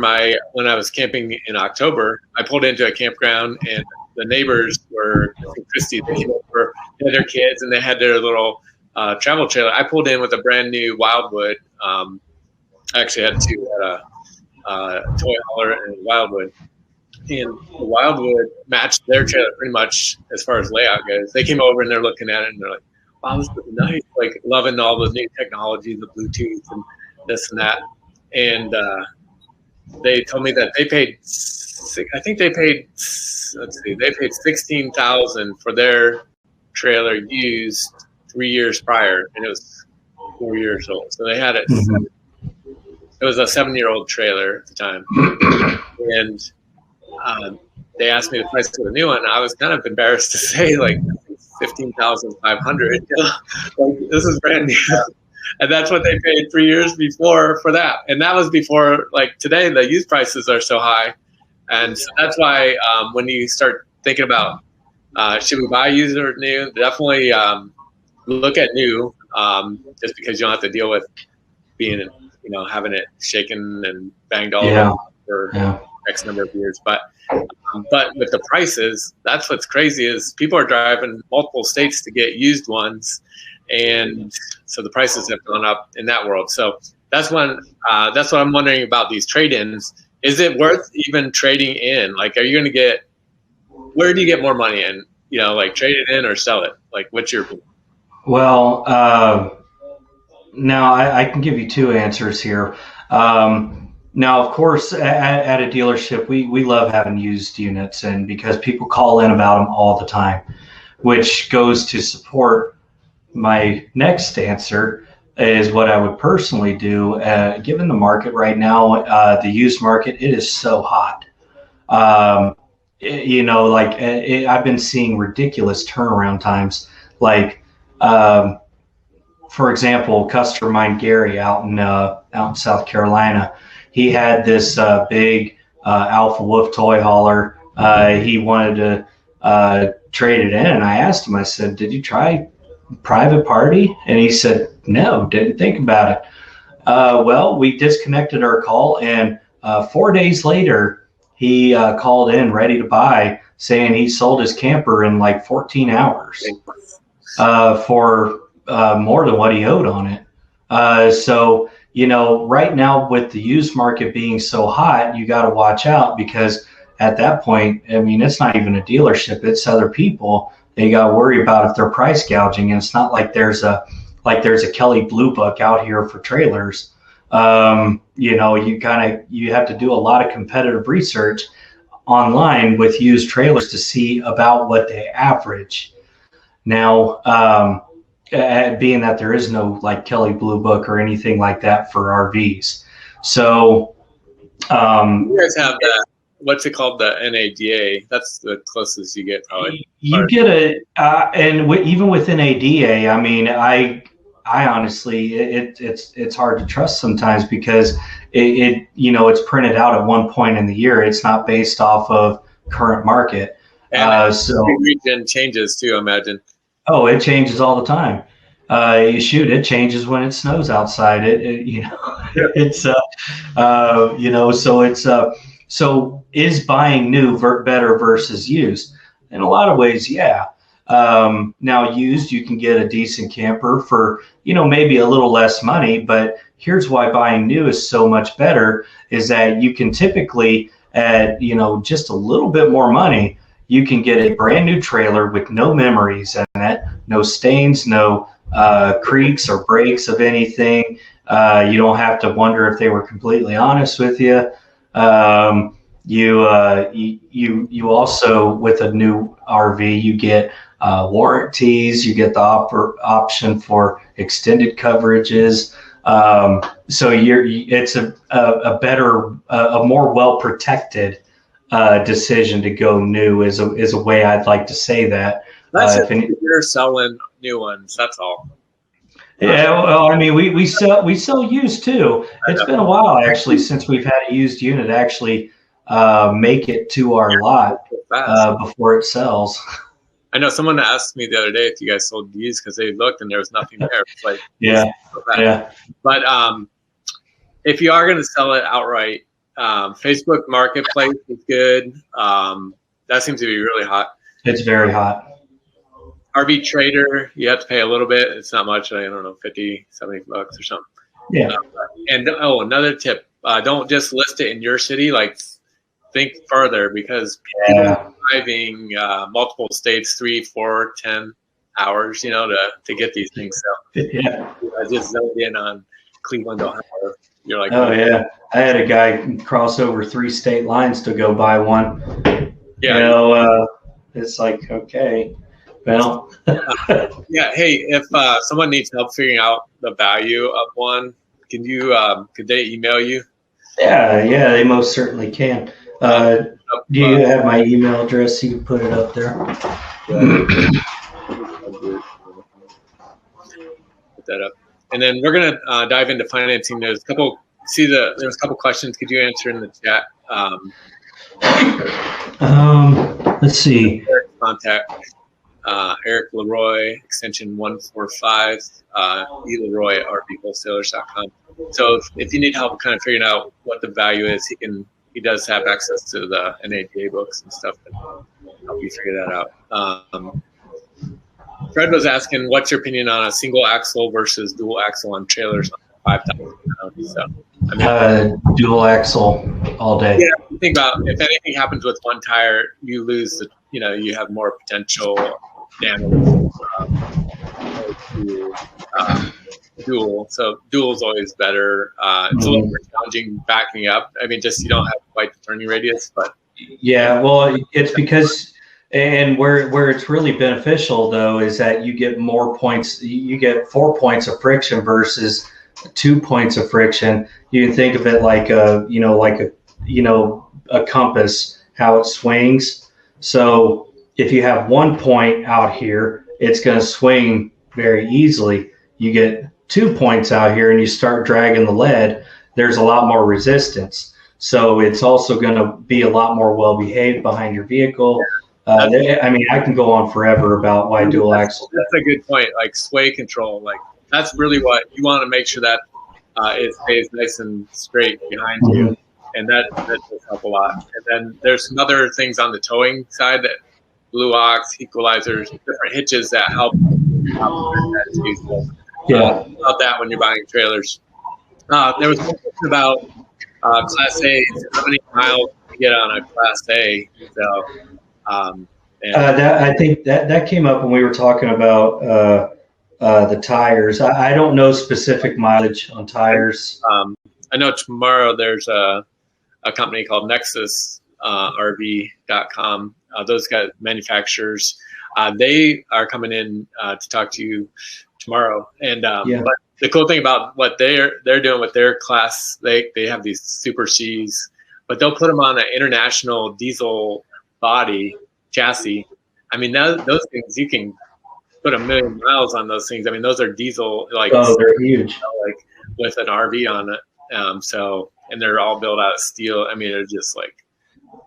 when I was camping in October, I pulled into a campground and the neighbors were in Christie. They came over, they had their kids, and they had their little travel trailer. I pulled in with a brand new Wildwood. I actually had two, a toy hauler and a Wildwood. And the Wildwood matched their trailer pretty much as far as layout goes. They came over and they're looking at it and they're like, wow, this is nice. Like loving all the new technology, the Bluetooth and this and that. And they told me that they paid, I think they paid, they paid $16,000 for their trailer used 3 years prior, and it was 4 years old. So they had it. Mm-hmm. It was a 7-year-old trailer at the time, and they asked me the price of the new one. I was kind of embarrassed to say like $15,500. Like this is brand new. And that's what they paid 3 years before for that. And that was before, like today, the used prices are so high. And so that's why when you start thinking about should we buy used or new, definitely look at new just because you don't have to deal with being, having it shaken and banged all over for X number of years. But with the prices, that's what's crazy is people are driving multiple states to get used ones. And so the prices have gone up in that world. So that's what I'm wondering about these trade-ins. Is it worth even trading in? Like, are you going to where do you get more money in? Like trade it in or sell it? Like, what's your opinion? Well, now I can give you two answers here. Now, of course, at a dealership, we love having used units, and because people call in about them all the time, which goes to support my next answer is what I would personally do. Given the market right now, the used market, it is so hot. I've been seeing ridiculous turnaround times. Like, for example, customer of mine, Gary, out in South Carolina, he had this big Alpha Wolf toy hauler. He wanted to trade it in, and I asked him. I said, "Did you try private party?" And he said, "No, didn't think about it." Well, we disconnected our call, and 4 days later, he called in ready to buy, saying he sold his camper in like 14 hours for more than what he owed on it. So, right now with the used market being so hot, you got to watch out, because at that point, I mean, it's not even a dealership, it's other people. They got to worry about if they're price gouging, and it's not like there's a Kelly Blue Book out here for trailers. You have to do a lot of competitive research online with used trailers to see about what they average. Now, being that there is no like Kelly Blue Book or anything like that for RVs, so you guys have that. What's it called? The NADA. That's the closest you get, probably. You get it, and even with NADA, I mean, I honestly, it's hard to trust sometimes, because it's printed out at one point in the year. It's not based off of current market. And so region changes too, I imagine. Oh, it changes all the time. It changes when it snows outside. So it's So is buying new better versus used? In a lot of ways, yeah. Now used, you can get a decent camper for, maybe a little less money, but here's why buying new is so much better is that you can typically at, just a little bit more money, you can get a brand new trailer with no memories in it, no stains, no creaks or breaks of anything. You don't have to wonder if they were completely honest with you. You also, with a new RV, you get warranties, you get the option for extended coverages. So it's a better, a more well protected decision to go new is a way I'd like to say that. That's if you're selling new ones, that's all. Yeah, well, I mean, we sell used too. It's been a while actually since we've had a used unit actually make it to our lot before it sells. I know someone asked me the other day if you guys sold used because they looked and there was nothing there. It's like, yeah. But if you are going to sell it outright, Facebook Marketplace is good. That seems to be really hot. It's very hot. RV Trader, you have to pay a little bit. It's not much. I don't know, $50, $70 or something. Yeah. And another tip, don't just list it in your city. Like, think further because people are driving multiple states, 3, 4, 10 hours, to get these things. So I just zoned in on Cleveland, Ohio. You're like, oh yeah, I had a guy cross over 3 state lines to go buy one. Yeah, it's like, okay, well. Yeah. Hey, if someone needs help figuring out the value of one, can you? Could they email you? Yeah, they most certainly can. Do you have my email address? You can put it up there. Put that up. And then we're going to dive into financing. There's a couple questions. Could you answer in the chat? Let's see. Contact Eric LeRoy, extension 145, LeRoy, RVWholesalers.com. So if you need help kind of figuring out what the value is, he does have access to the NADA books and stuff that help you figure that out. Fred was asking, what's your opinion on a single axle versus dual axle on trailers on 5,000 pounds? So, dual axle all day. Yeah, think about if anything happens with one tire, you lose you have more potential damage to dual. So dual is always better. It's a little more challenging backing up. I mean, just you don't have quite the turning radius, but yeah, well, it's because. And where it's really beneficial though is that you get more points. You get 4 points of friction versus 2 points of friction. You can think of it like a compass, how it swings. So if you have 1 point out here, it's going to swing very easily. You get 2 points out here and you start dragging the lead, there's a lot more resistance. So it's also going to be a lot more well behaved behind your vehicle. I mean, I can go on forever about why dual axle. That's a good point. Like sway control, like that's really what you want to make sure that it stays nice and straight behind you, and that does help a lot. And then there's some other things on the towing side that blue ox, equalizers, different hitches that help. About that when you're buying trailers. There was one question about Class A. How many miles do you get on a Class A? So. I think that came up when we were talking about the tires. I don't know specific mileage on tires. I know tomorrow there's a company called Nexus RV.com. Those guys, manufacturers, they are coming in to talk to you tomorrow. And but the cool thing about what they're doing with their class, they have these Super Cs, but they'll put them on an international diesel body chassis. I mean, those things you can put 1 million miles on those things. I mean, those are diesel, like they're huge, like with an RV on it. And they're all built out of steel. I mean, they're just like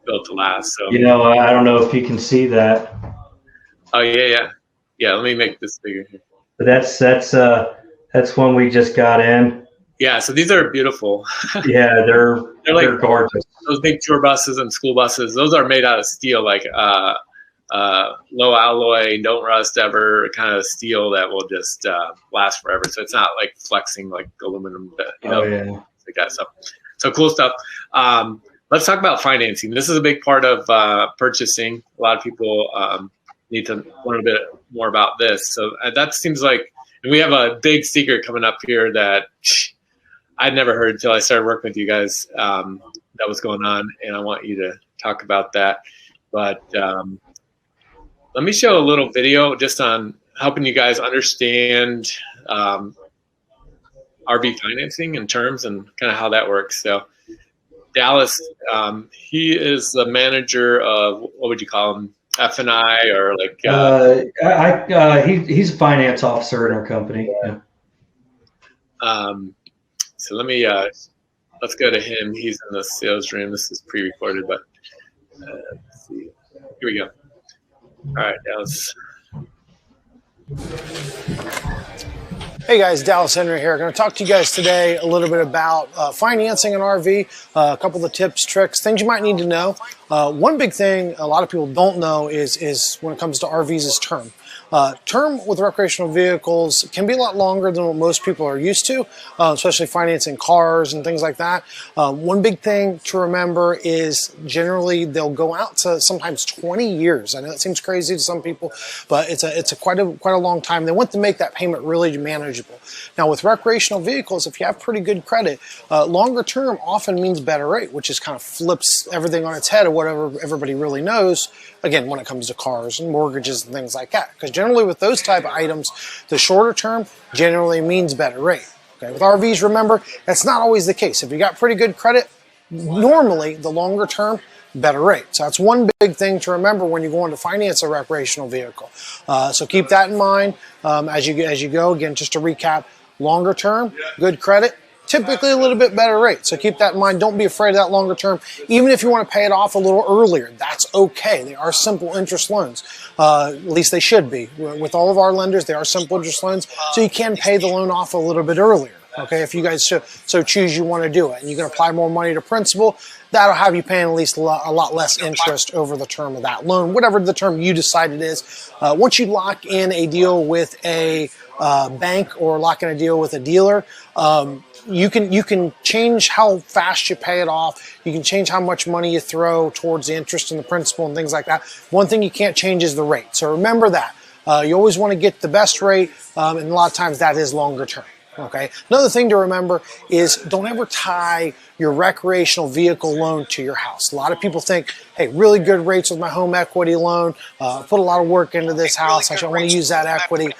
built to last. So I don't know if you can see that. Oh yeah. Let me make this bigger here. But that's one we just got in. Yeah, so these are beautiful. Yeah, they're like gorgeous. Those big tour buses and school buses. Those are made out of steel, like low alloy, don't rust ever kind of steel that will just last forever. So it's not like flexing like aluminum, like that stuff. So cool stuff. Let's talk about financing. This is a big part of purchasing. A lot of people need to learn a bit more about this. So that seems like, and we have a big secret coming up here that I'd never heard until I started working with you guys. That was going on, and I want you to talk about that. But let me show a little video just on helping you guys understand RV financing and terms and kind of how that works. So Dallas, he is the manager of, what would you call him, F&I or like? He's a finance officer in our company. Yeah. So let me, let's go to him. He's in the sales room. This is pre-recorded, but let's see. Here we go. All right, Dallas. Hey guys, Dallas Henry here. I'm going to talk to you guys today a little bit about financing an RV, a couple of the tips, tricks, things you might need to know. One big thing a lot of people don't know is when it comes to RVs is term. Term with recreational vehicles can be a lot longer than what most people are used to, especially financing cars and things like that. One big thing to remember is generally they'll go out to sometimes 20 years. I know it seems crazy to some people, but it's quite a long time. They want to make that payment really manageable. Now with recreational vehicles, if you have pretty good credit, longer term often means better rate, which is kind of flips everything on its head of whatever everybody really knows. Again, when it comes to cars and mortgages and things like that. Because generally with those type of items, the shorter term generally means better rate. Okay? With RVs, remember, that's not always the case. If you got pretty good credit, normally the longer term, better rate. So that's one big thing to remember when you're going to finance a recreational vehicle. So keep that in mind as you go. Again, just to recap, longer term, good credit, typically a little bit better rate. So keep that in mind. Don't be afraid of that longer term. Even if you want to pay it off a little earlier, that's okay. They are simple interest loans. At least they should be. With all of our lenders, they are simple interest loans. So you can pay the loan off a little bit earlier. Okay, if you guys so choose you want to do it. And you can apply more money to principal. That'll have you paying at least a lot less interest over the term of that loan, whatever the term you decide it is. Once you lock in a deal with a bank or lock in a deal with a dealer, you can change how fast you pay it off. You can change how much money you throw towards the interest and the principal and things like that. One thing you can't change is the rate. So remember that. You always want to get the best rate, and a lot of times that is longer term. Okay. Another thing to remember is don't ever tie your recreational vehicle loan to your house. A lot of people think, hey, really good rates with my home equity loan. Put a lot of work into this house. I want to use that equity.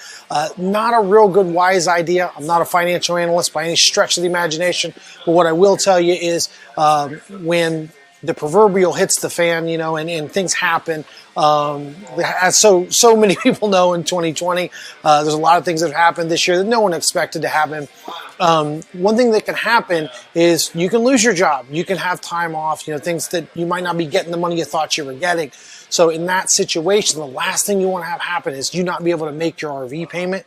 Not a real good, wise idea. I'm not a financial analyst by any stretch of the imagination. But what I will tell you is when the proverbial hits the fan, and things happen. As so many people know in 2020, there's a lot of things that have happened this year that no one expected to happen. One thing that can happen is you can lose your job. You can have time off, things that you might not be getting the money you thought you were getting. So in that situation, the last thing you want to have happen is you not be able to make your RV payment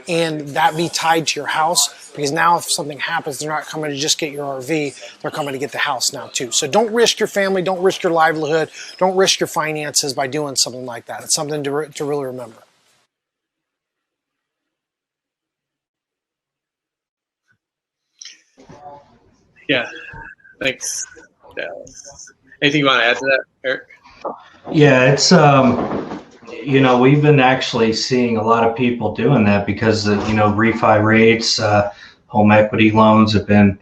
and that be tied to your house, because now if something happens, they're not coming to just get your RV, they're coming to get the house now too. So don't risk your family, don't risk your livelihood, don't risk your finances by doing something like that. It's something to really remember. Yeah, thanks, Dallas. Anything you want to add to that, Eric? Yeah, it's we've been actually seeing a lot of people doing that because refi rates, home equity loans have been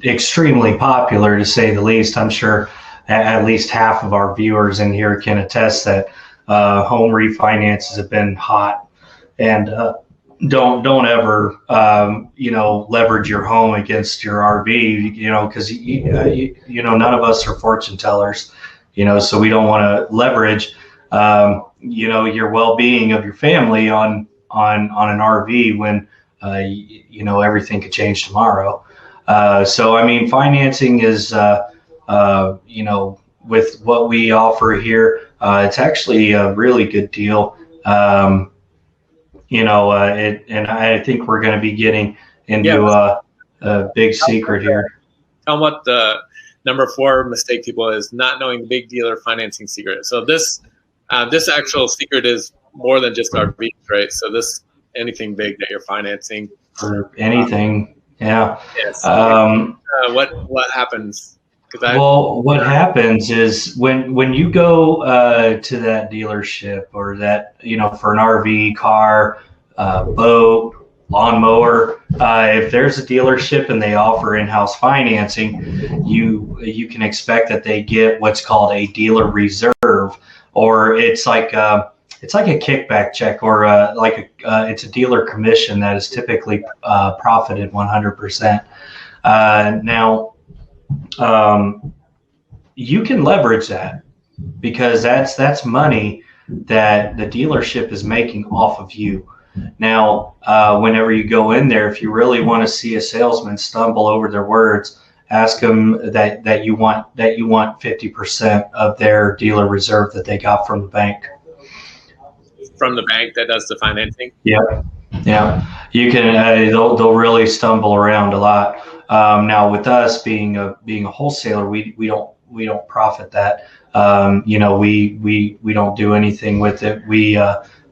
extremely popular, to say the least. I'm sure at least half of our viewers in here can attest that home refinances have been hot. And don't ever leverage your home against your RV, because none of us are fortune tellers, so we don't want to leverage your well-being of your family on an RV when everything could change tomorrow. So I mean, financing is with what we offer here, it's actually a really good deal. And I think we're going to be getting into a big secret here. Tell them what the number 4 mistake people is not knowing the big dealer financing secret. So this actual secret is more than just RVs, right? So this anything big that you're financing. For anything, yeah. Yes. What happens? What happens is when you go to that dealership or that, for an RV, car, boat, lawnmower, if there's a dealership and they offer in-house financing, you can expect that they get what's called a dealer reserve, or it's like a kickback check, or it's a dealer commission that is typically profited 100%. Now, you can leverage that because that's money that the dealership is making off of you. Now, whenever you go in there, if you really want to see a salesman stumble over their words, ask them that you want 50% of their dealer reserve that they got from the bank. From the bank that does the financing. Yeah. You can. They'll really stumble around a lot. Now, with us being a wholesaler, we don't profit that. We don't do anything with it. We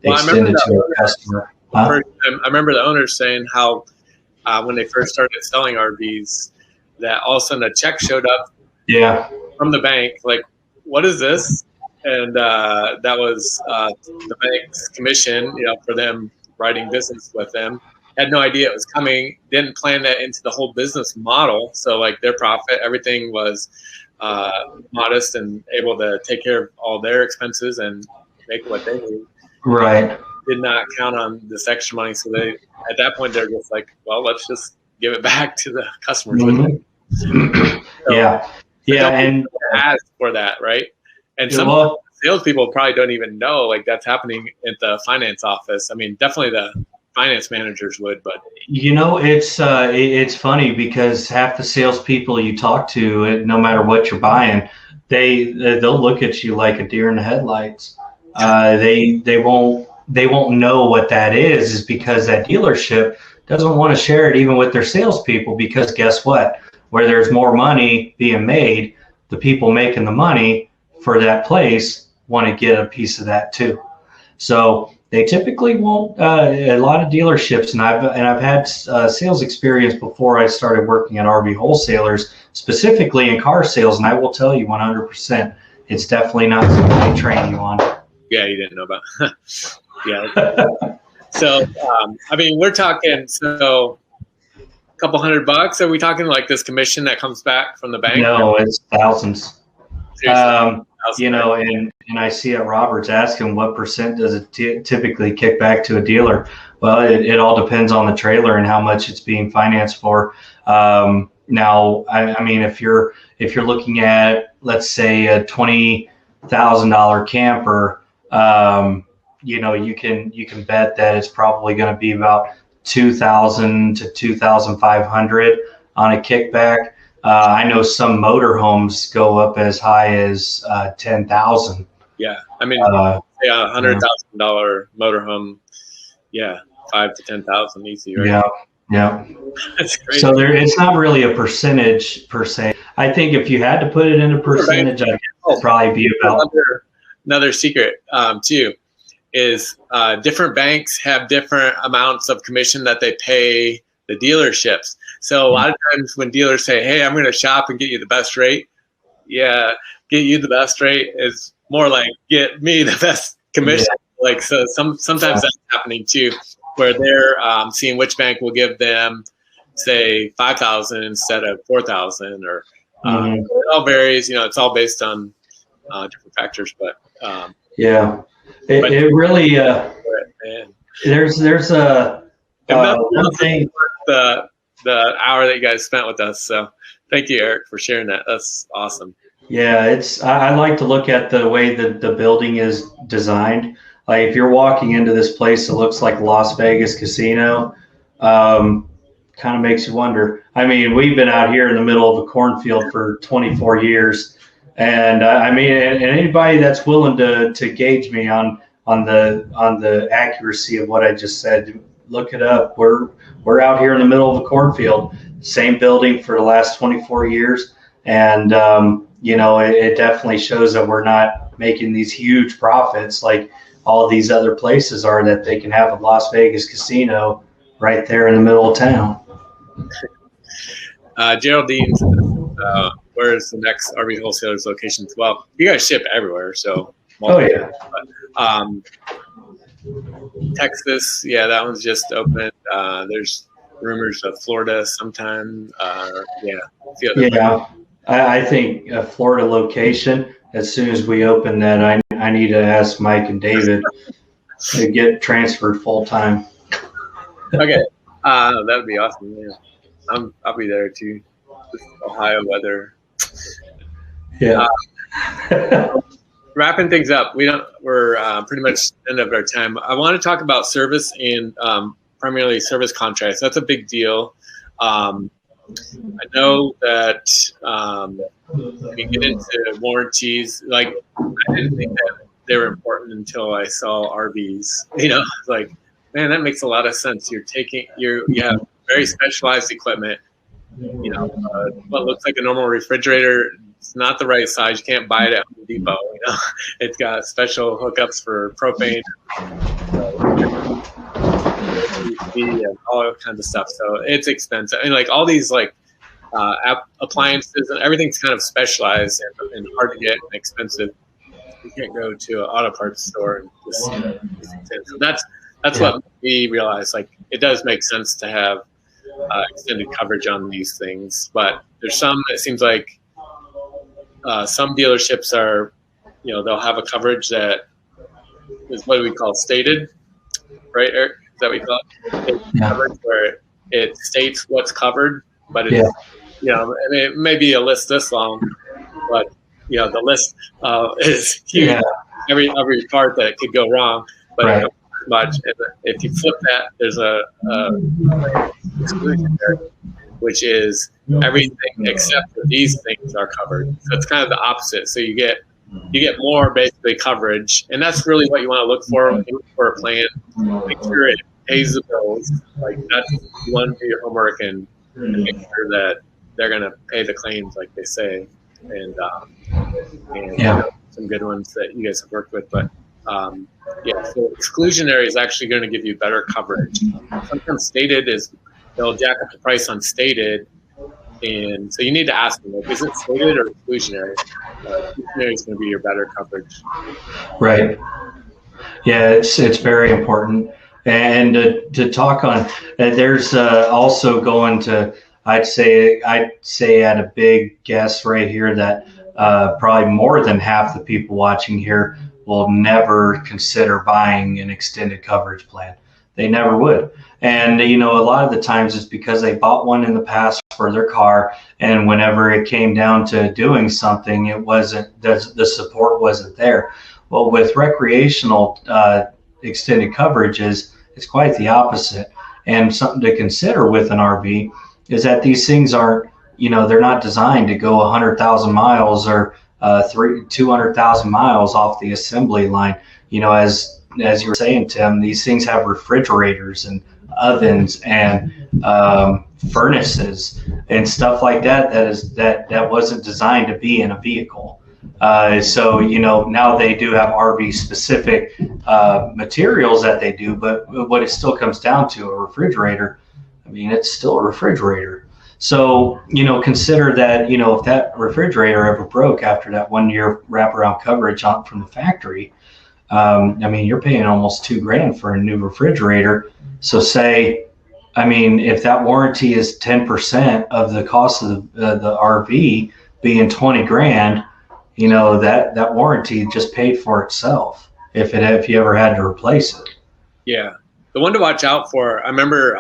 extend it to our customer. I remember the owners saying how when they first started selling RVs, that all of a sudden a check showed up from the bank, like, what is this? And that was the bank's commission, for them writing business with them. Had no idea it was coming, didn't plan that into the whole business model. So like their profit, everything was modest and able to take care of all their expenses and make what they need. Right. Did not count on this extra money. So they, at that point, they're just like, well, let's just give it back to the customers. Mm-hmm. So, and ask for that, right? And some salespeople probably don't even know like that's happening at the finance office. I mean, definitely the finance managers would, but it's funny because half the salespeople you talk to, no matter what you're buying, they'll look at you like a deer in the headlights. They won't know what that is because that dealership doesn't want to share it even with their salespeople, because guess what? Where there's more money being made, the people making the money for that place want to get a piece of that too. So they typically won't. A lot of dealerships, and I've had sales experience before I started working at RV Wholesalers, specifically in car sales, and I will tell you 100%, it's definitely not something they train you on. Yeah, you didn't know about. Yeah. So, I mean, we're talking a couple $100. Are we talking like this commission that comes back from the bank? No, it's thousands. Seriously? And I see at Roberts asking what percent does it typically kick back to a dealer? Well, it all depends on the trailer and how much it's being financed for. Now, I mean, if you're looking at, let's say, a $20,000 camper, you can bet that it's probably going to be about $2,000 to $2,500 on a kickback. I know some motorhomes go up as high as $10,000. Yeah, I mean, $100,000 motorhome, $5,000 to $10,000 easy, right? Yeah. That's crazy. So it's not really a percentage per se. I think if you had to put it in a percentage, I guess it'd probably be about. Another secret too is different banks have different amounts of commission that they pay the dealerships. So a lot of times when dealers say, "Hey, I'm going to shop and get you the best rate," get you the best rate is more like get me the best commission. Yeah. Like so, sometimes that's happening too, where they're seeing which bank will give them, say, $5,000 instead of $4,000, or it all varies. It's all based on different factors, but it really there's a one thing. The hour that you guys spent with us. So thank you, Eric, for sharing that. That's awesome. Yeah, I like to look at the way that the building is designed. Like if you're walking into this place that looks like Las Vegas casino, kind of makes you wonder. I mean, we've been out here in the middle of a cornfield for 24 years. And and anybody that's willing to gauge me on the accuracy of what I just said, look it up. We're out here in the middle of a cornfield, same building for the last 24 years. And, it definitely shows that we're not making these huge profits like all these other places are that they can have a Las Vegas casino right there in the middle of town. Geraldine, where is the next RV Wholesalers location? Well, you guys ship everywhere, so. Oh, yeah. Texas, yeah, that one's just opened. There's rumors of Florida sometime. Yeah, I think a Florida location, as soon as we open that, I need to ask Mike and David to get transferred full-time. Okay, that would be awesome. Yeah, I'll be there too. Just Ohio weather. Yeah. Wrapping things up, we're pretty much end of our time. I want to talk about service and primarily service contracts. That's a big deal. I know that we get into warranties. Like, I didn't think that they were important until I saw RVs. Like, man, that makes a lot of sense. You have very specialized equipment. What looks like a normal refrigerator, it's not the right size. You can't buy it at Home Depot. It's got special hookups for propane, and all kinds of stuff. So it's expensive. And like all these appliances and everything's kind of specialized and hard to get and expensive. You can't go to an auto parts store and just so that's what we realized. Like, it does make sense to have extended coverage on these things, but there's some, it seems like some dealerships are, they'll have a coverage that is what we call stated, right, Eric? Is that what we call it? Yeah. Coverage, where it states what's covered, but it's, it may be a list this long, but the list is huge. Yeah. Every part that could go wrong, but right. Much. If you flip that, there's a exclusionary, which is everything except for these things are covered. So it's kind of the opposite. So you get more basically coverage, and that's really what you want to look for a plan. Make sure it pays the bills. Like, that's, you want to do your homework and make sure that they're going to pay the claims like they say, and some good ones that you guys have worked with, but. So exclusionary is actually going to give you better coverage. Sometimes stated they'll jack up the price on stated, and so you need to ask them, like, is it stated or exclusionary? Exclusionary is going to be your better coverage. Right. Yeah, it's very important. And to talk on, there's also going to, I'd say at a big guess right here that probably more than half the people watching here will never consider buying an extended coverage plan. They never would. And, a lot of the times it's because they bought one in the past for their car, and whenever it came down to doing something, it wasn't, the support wasn't there. Well, with recreational extended coverages, it's quite the opposite. And something to consider with an RV is that these things aren't, they're not designed to go 100,000 miles or 200,000 miles off the assembly line. As you were saying, Tim, these things have refrigerators and ovens and furnaces and stuff like that. That wasn't designed to be in a vehicle. So now they do have RV specific materials that they do, but what it still comes down to, a refrigerator, it's still a refrigerator. So, consider that, if that refrigerator ever broke after that 1 year wraparound coverage from the factory, you're paying almost $2,000 for a new refrigerator. So say, if that warranty is 10% of the cost of the RV being $20,000, that warranty just paid for itself if you ever had to replace it. Yeah. The one to watch out for, I remember,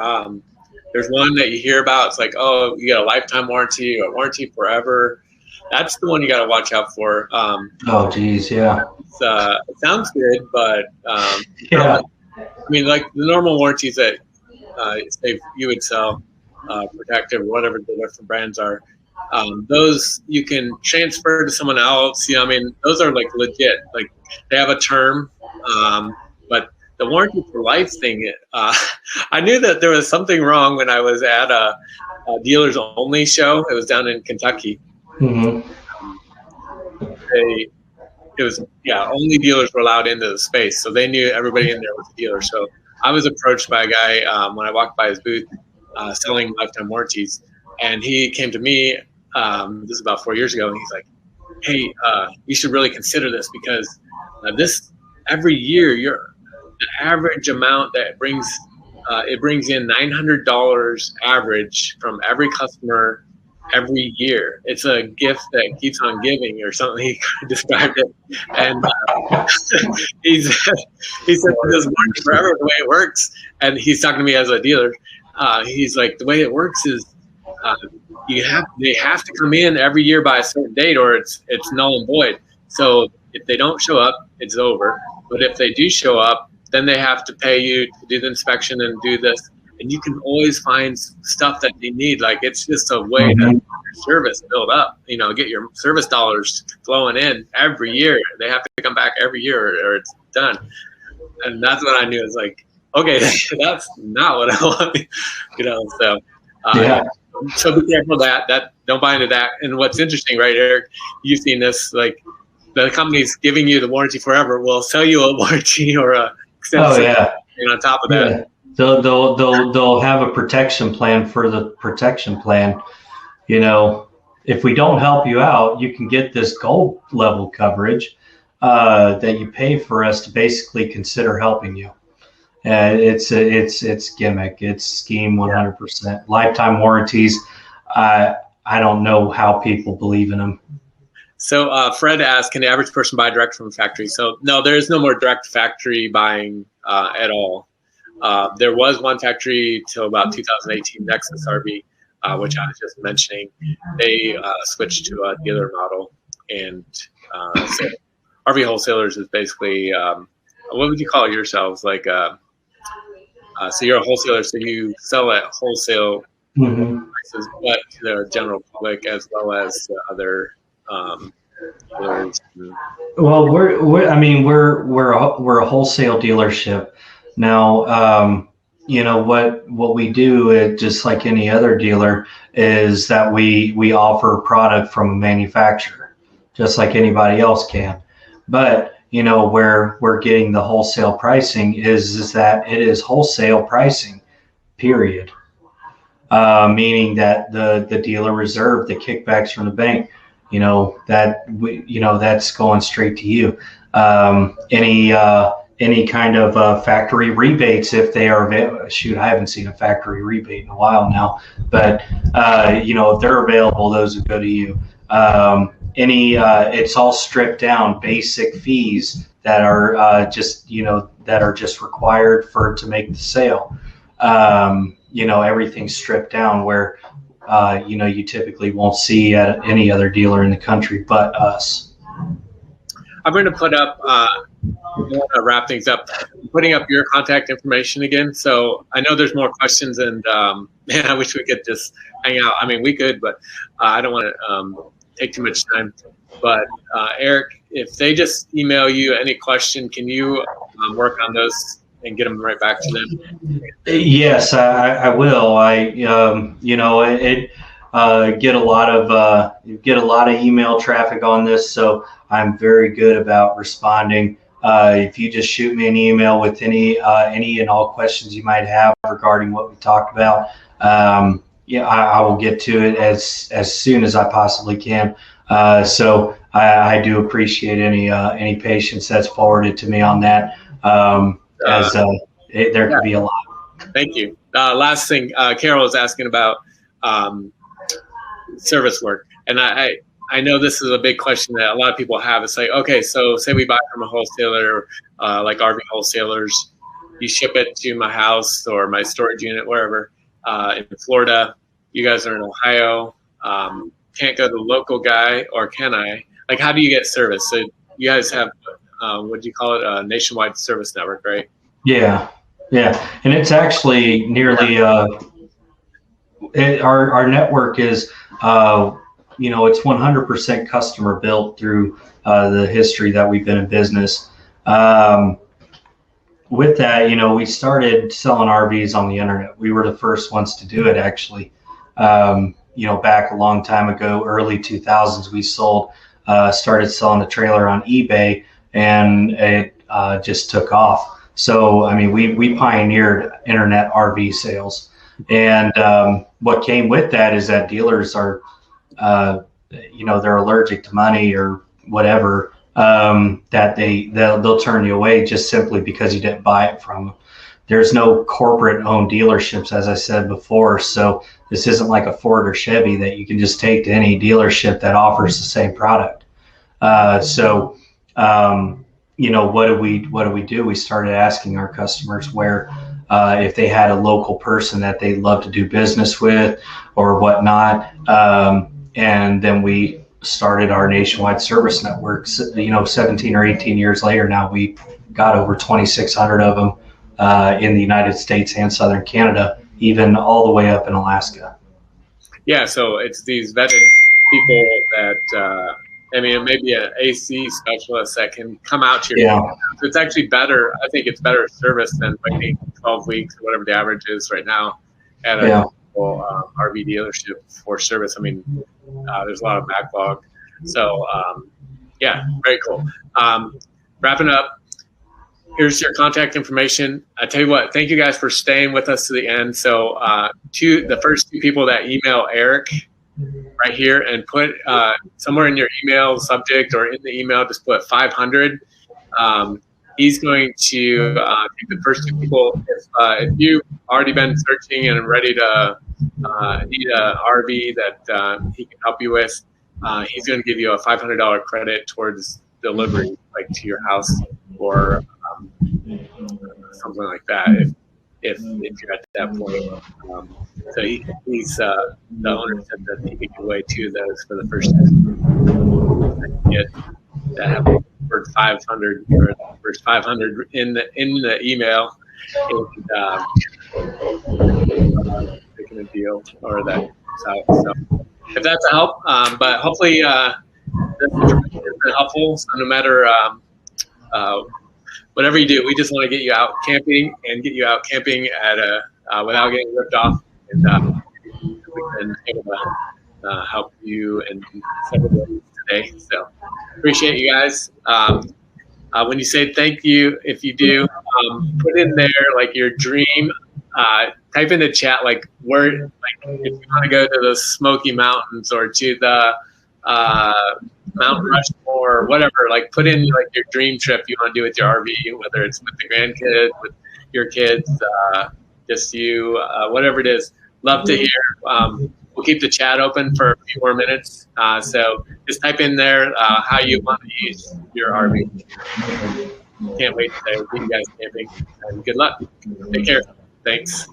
there's one that you hear about. It's like, oh, you get a lifetime warranty or warranty forever. That's the one you got to watch out for. Oh, geez, yeah. It sounds good, but yeah. Like the normal warranties that you would sell, Protective, or whatever the different brands are, those you can transfer to someone else. Those are like legit. Like, they have a term, but the warranty for life thing, I knew that there was something wrong when I was at a dealers only show. It was down in Kentucky. Mm-hmm. Only dealers were allowed into the space, so they knew everybody in there was a dealer. So I was approached by a guy when I walked by his booth selling lifetime warranties, and he came to me. This is about 4 years ago, and he's like, "Hey, you should really consider this because this every year the average amount that it brings in $900 average from every customer every year. It's a gift that keeps on giving," or something. He described it, and he said this warranty forever the way it works. And he's talking to me as a dealer. He's like, the way it works is they have to come in every year by a certain date, or it's null and void. So if they don't show up, it's over. But if they do show up, then they have to pay you to do the inspection and do this. And you can always find stuff that they need. Like, it's just a way to get your service build up, get your service dollars flowing in every year. They have to come back every year or it's done. And that's what I knew. It's like, okay, that's not what I want, so. So be careful that don't buy into that. And what's interesting, right, Eric, you've seen this, like the company's giving you the warranty forever will sell you a warranty or a extensive on top of that. Yeah. They'll have a protection plan for the protection plan. If we don't help you out, you can get this gold level coverage that you pay for us to basically consider helping you. It's gimmick. It's scheme 100%. Lifetime warranties. I don't know how people believe in them. So Fred asked, can the average person buy direct from a factory? So no, there is no more direct factory buying at all. There was one factory till about 2018, Nexus RV, which I was just mentioning. They switched to a dealer model, and so RV Wholesalers is basically what would you call yourselves? Like, so you're a wholesaler, so you sell at wholesale prices, but to the general public as well as the other dealers. Well, we're a wholesale dealership. Now, what we do, just like any other dealer, is that we offer product from a manufacturer, just like anybody else can. But where we're getting the wholesale pricing is that it is wholesale pricing, period. Meaning that the dealer reserve, the kickbacks from the bank, that's going straight to you. Any kind of factory rebates, if they are available. Shoot, I haven't seen a factory rebate in a while now, but if they're available, those would go to you. It's all stripped down basic fees that are just required to make the sale. Everything's stripped down where you typically won't see at any other dealer in the country but us. I'm going to put up, I want to wrap things up, putting up your contact information again. So I know there's more questions, and man, I wish we could just hang out. I mean, we could, but I don't want to take too much time. But Eric, if they just email you any question, can you work on those and get them right back to them? Yes, I will. Get a lot of email traffic on this, so I'm very good about responding. If you just shoot me an email with any and all questions you might have regarding what we talked about, I will get to it as soon as I possibly can. So I do appreciate any patience that's forwarded to me on that. There could be a lot. Thank you. Last thing, Carol is asking about service work, and I know this is a big question that a lot of people have. It's like, okay, so say we buy from a wholesaler, like RV Wholesalers, you ship it to my house or my storage unit, wherever, in Florida. You guys are in Ohio. Can't go to the local guy, or can I? Like, how do you get service? So you guys have, what do you call it? A nationwide service network, right? Yeah. And it's actually nearly, our network is, it's 100% customer built through the history that we've been in business. with that, we started selling RVs on the internet. We were the first ones to do it, actually. Back a long time ago, early 2000s, we started selling the trailer on eBay, and it just took off. So, I mean, we pioneered internet RV sales. And what came with that is that dealers are, they're allergic to money or whatever, that they'll turn you away just simply because you didn't buy it from them. There's no corporate owned dealerships, as I said before. So this isn't like a Ford or Chevy that you can just take to any dealership that offers the same product. What do we do? We started asking our customers where, if they had a local person that they love to do business with or whatnot. And then we started our nationwide service network. 17 or 18 years later now, we got over 2,600 of them in the United States and Southern Canada, even all the way up in Alaska. Yeah, so it's these vetted people that, it may be an AC specialist that can come out to your house. So it's actually better. I think it's better service than waiting 12 weeks or whatever the average is right now at a RV dealership for service. I mean, there's a lot of backlog. So, very cool. Wrapping up, here's your contact information. I tell you what, thank you guys for staying with us to the end. So the first two people that email Eric right here and put somewhere in your email subject or in the email, just put 500. He's going to take the first two people. If you've already been searching and ready to need an RV that he can help you with, he's going to give you a $500 credit towards delivery, like to your house or something like that. If you're at that point, so he's the owner said that he could give away two of those for the first get that have for 500 or the first 500 in the email, and making a deal or that. So if that's a help, but hopefully this information has been helpful. So no matter whatever you do, we just want to get you out camping and get you out camping at without getting ripped off, and we can able to help you in several ways today. So appreciate you guys. When you say thank you, if you do, put in there like your dream. Type in the chat like where, like if you want to go to the Smoky Mountains or to the Mount Rushmore or whatever, like put in like your dream trip you want to do with your RV, whether it's with the grandkids, with your kids, just you, whatever it is. Love to hear. We'll keep the chat open for a few more minutes. So just type in there how you want to use your RV. Can't wait to see you guys camping, and good luck. Take care. Thanks.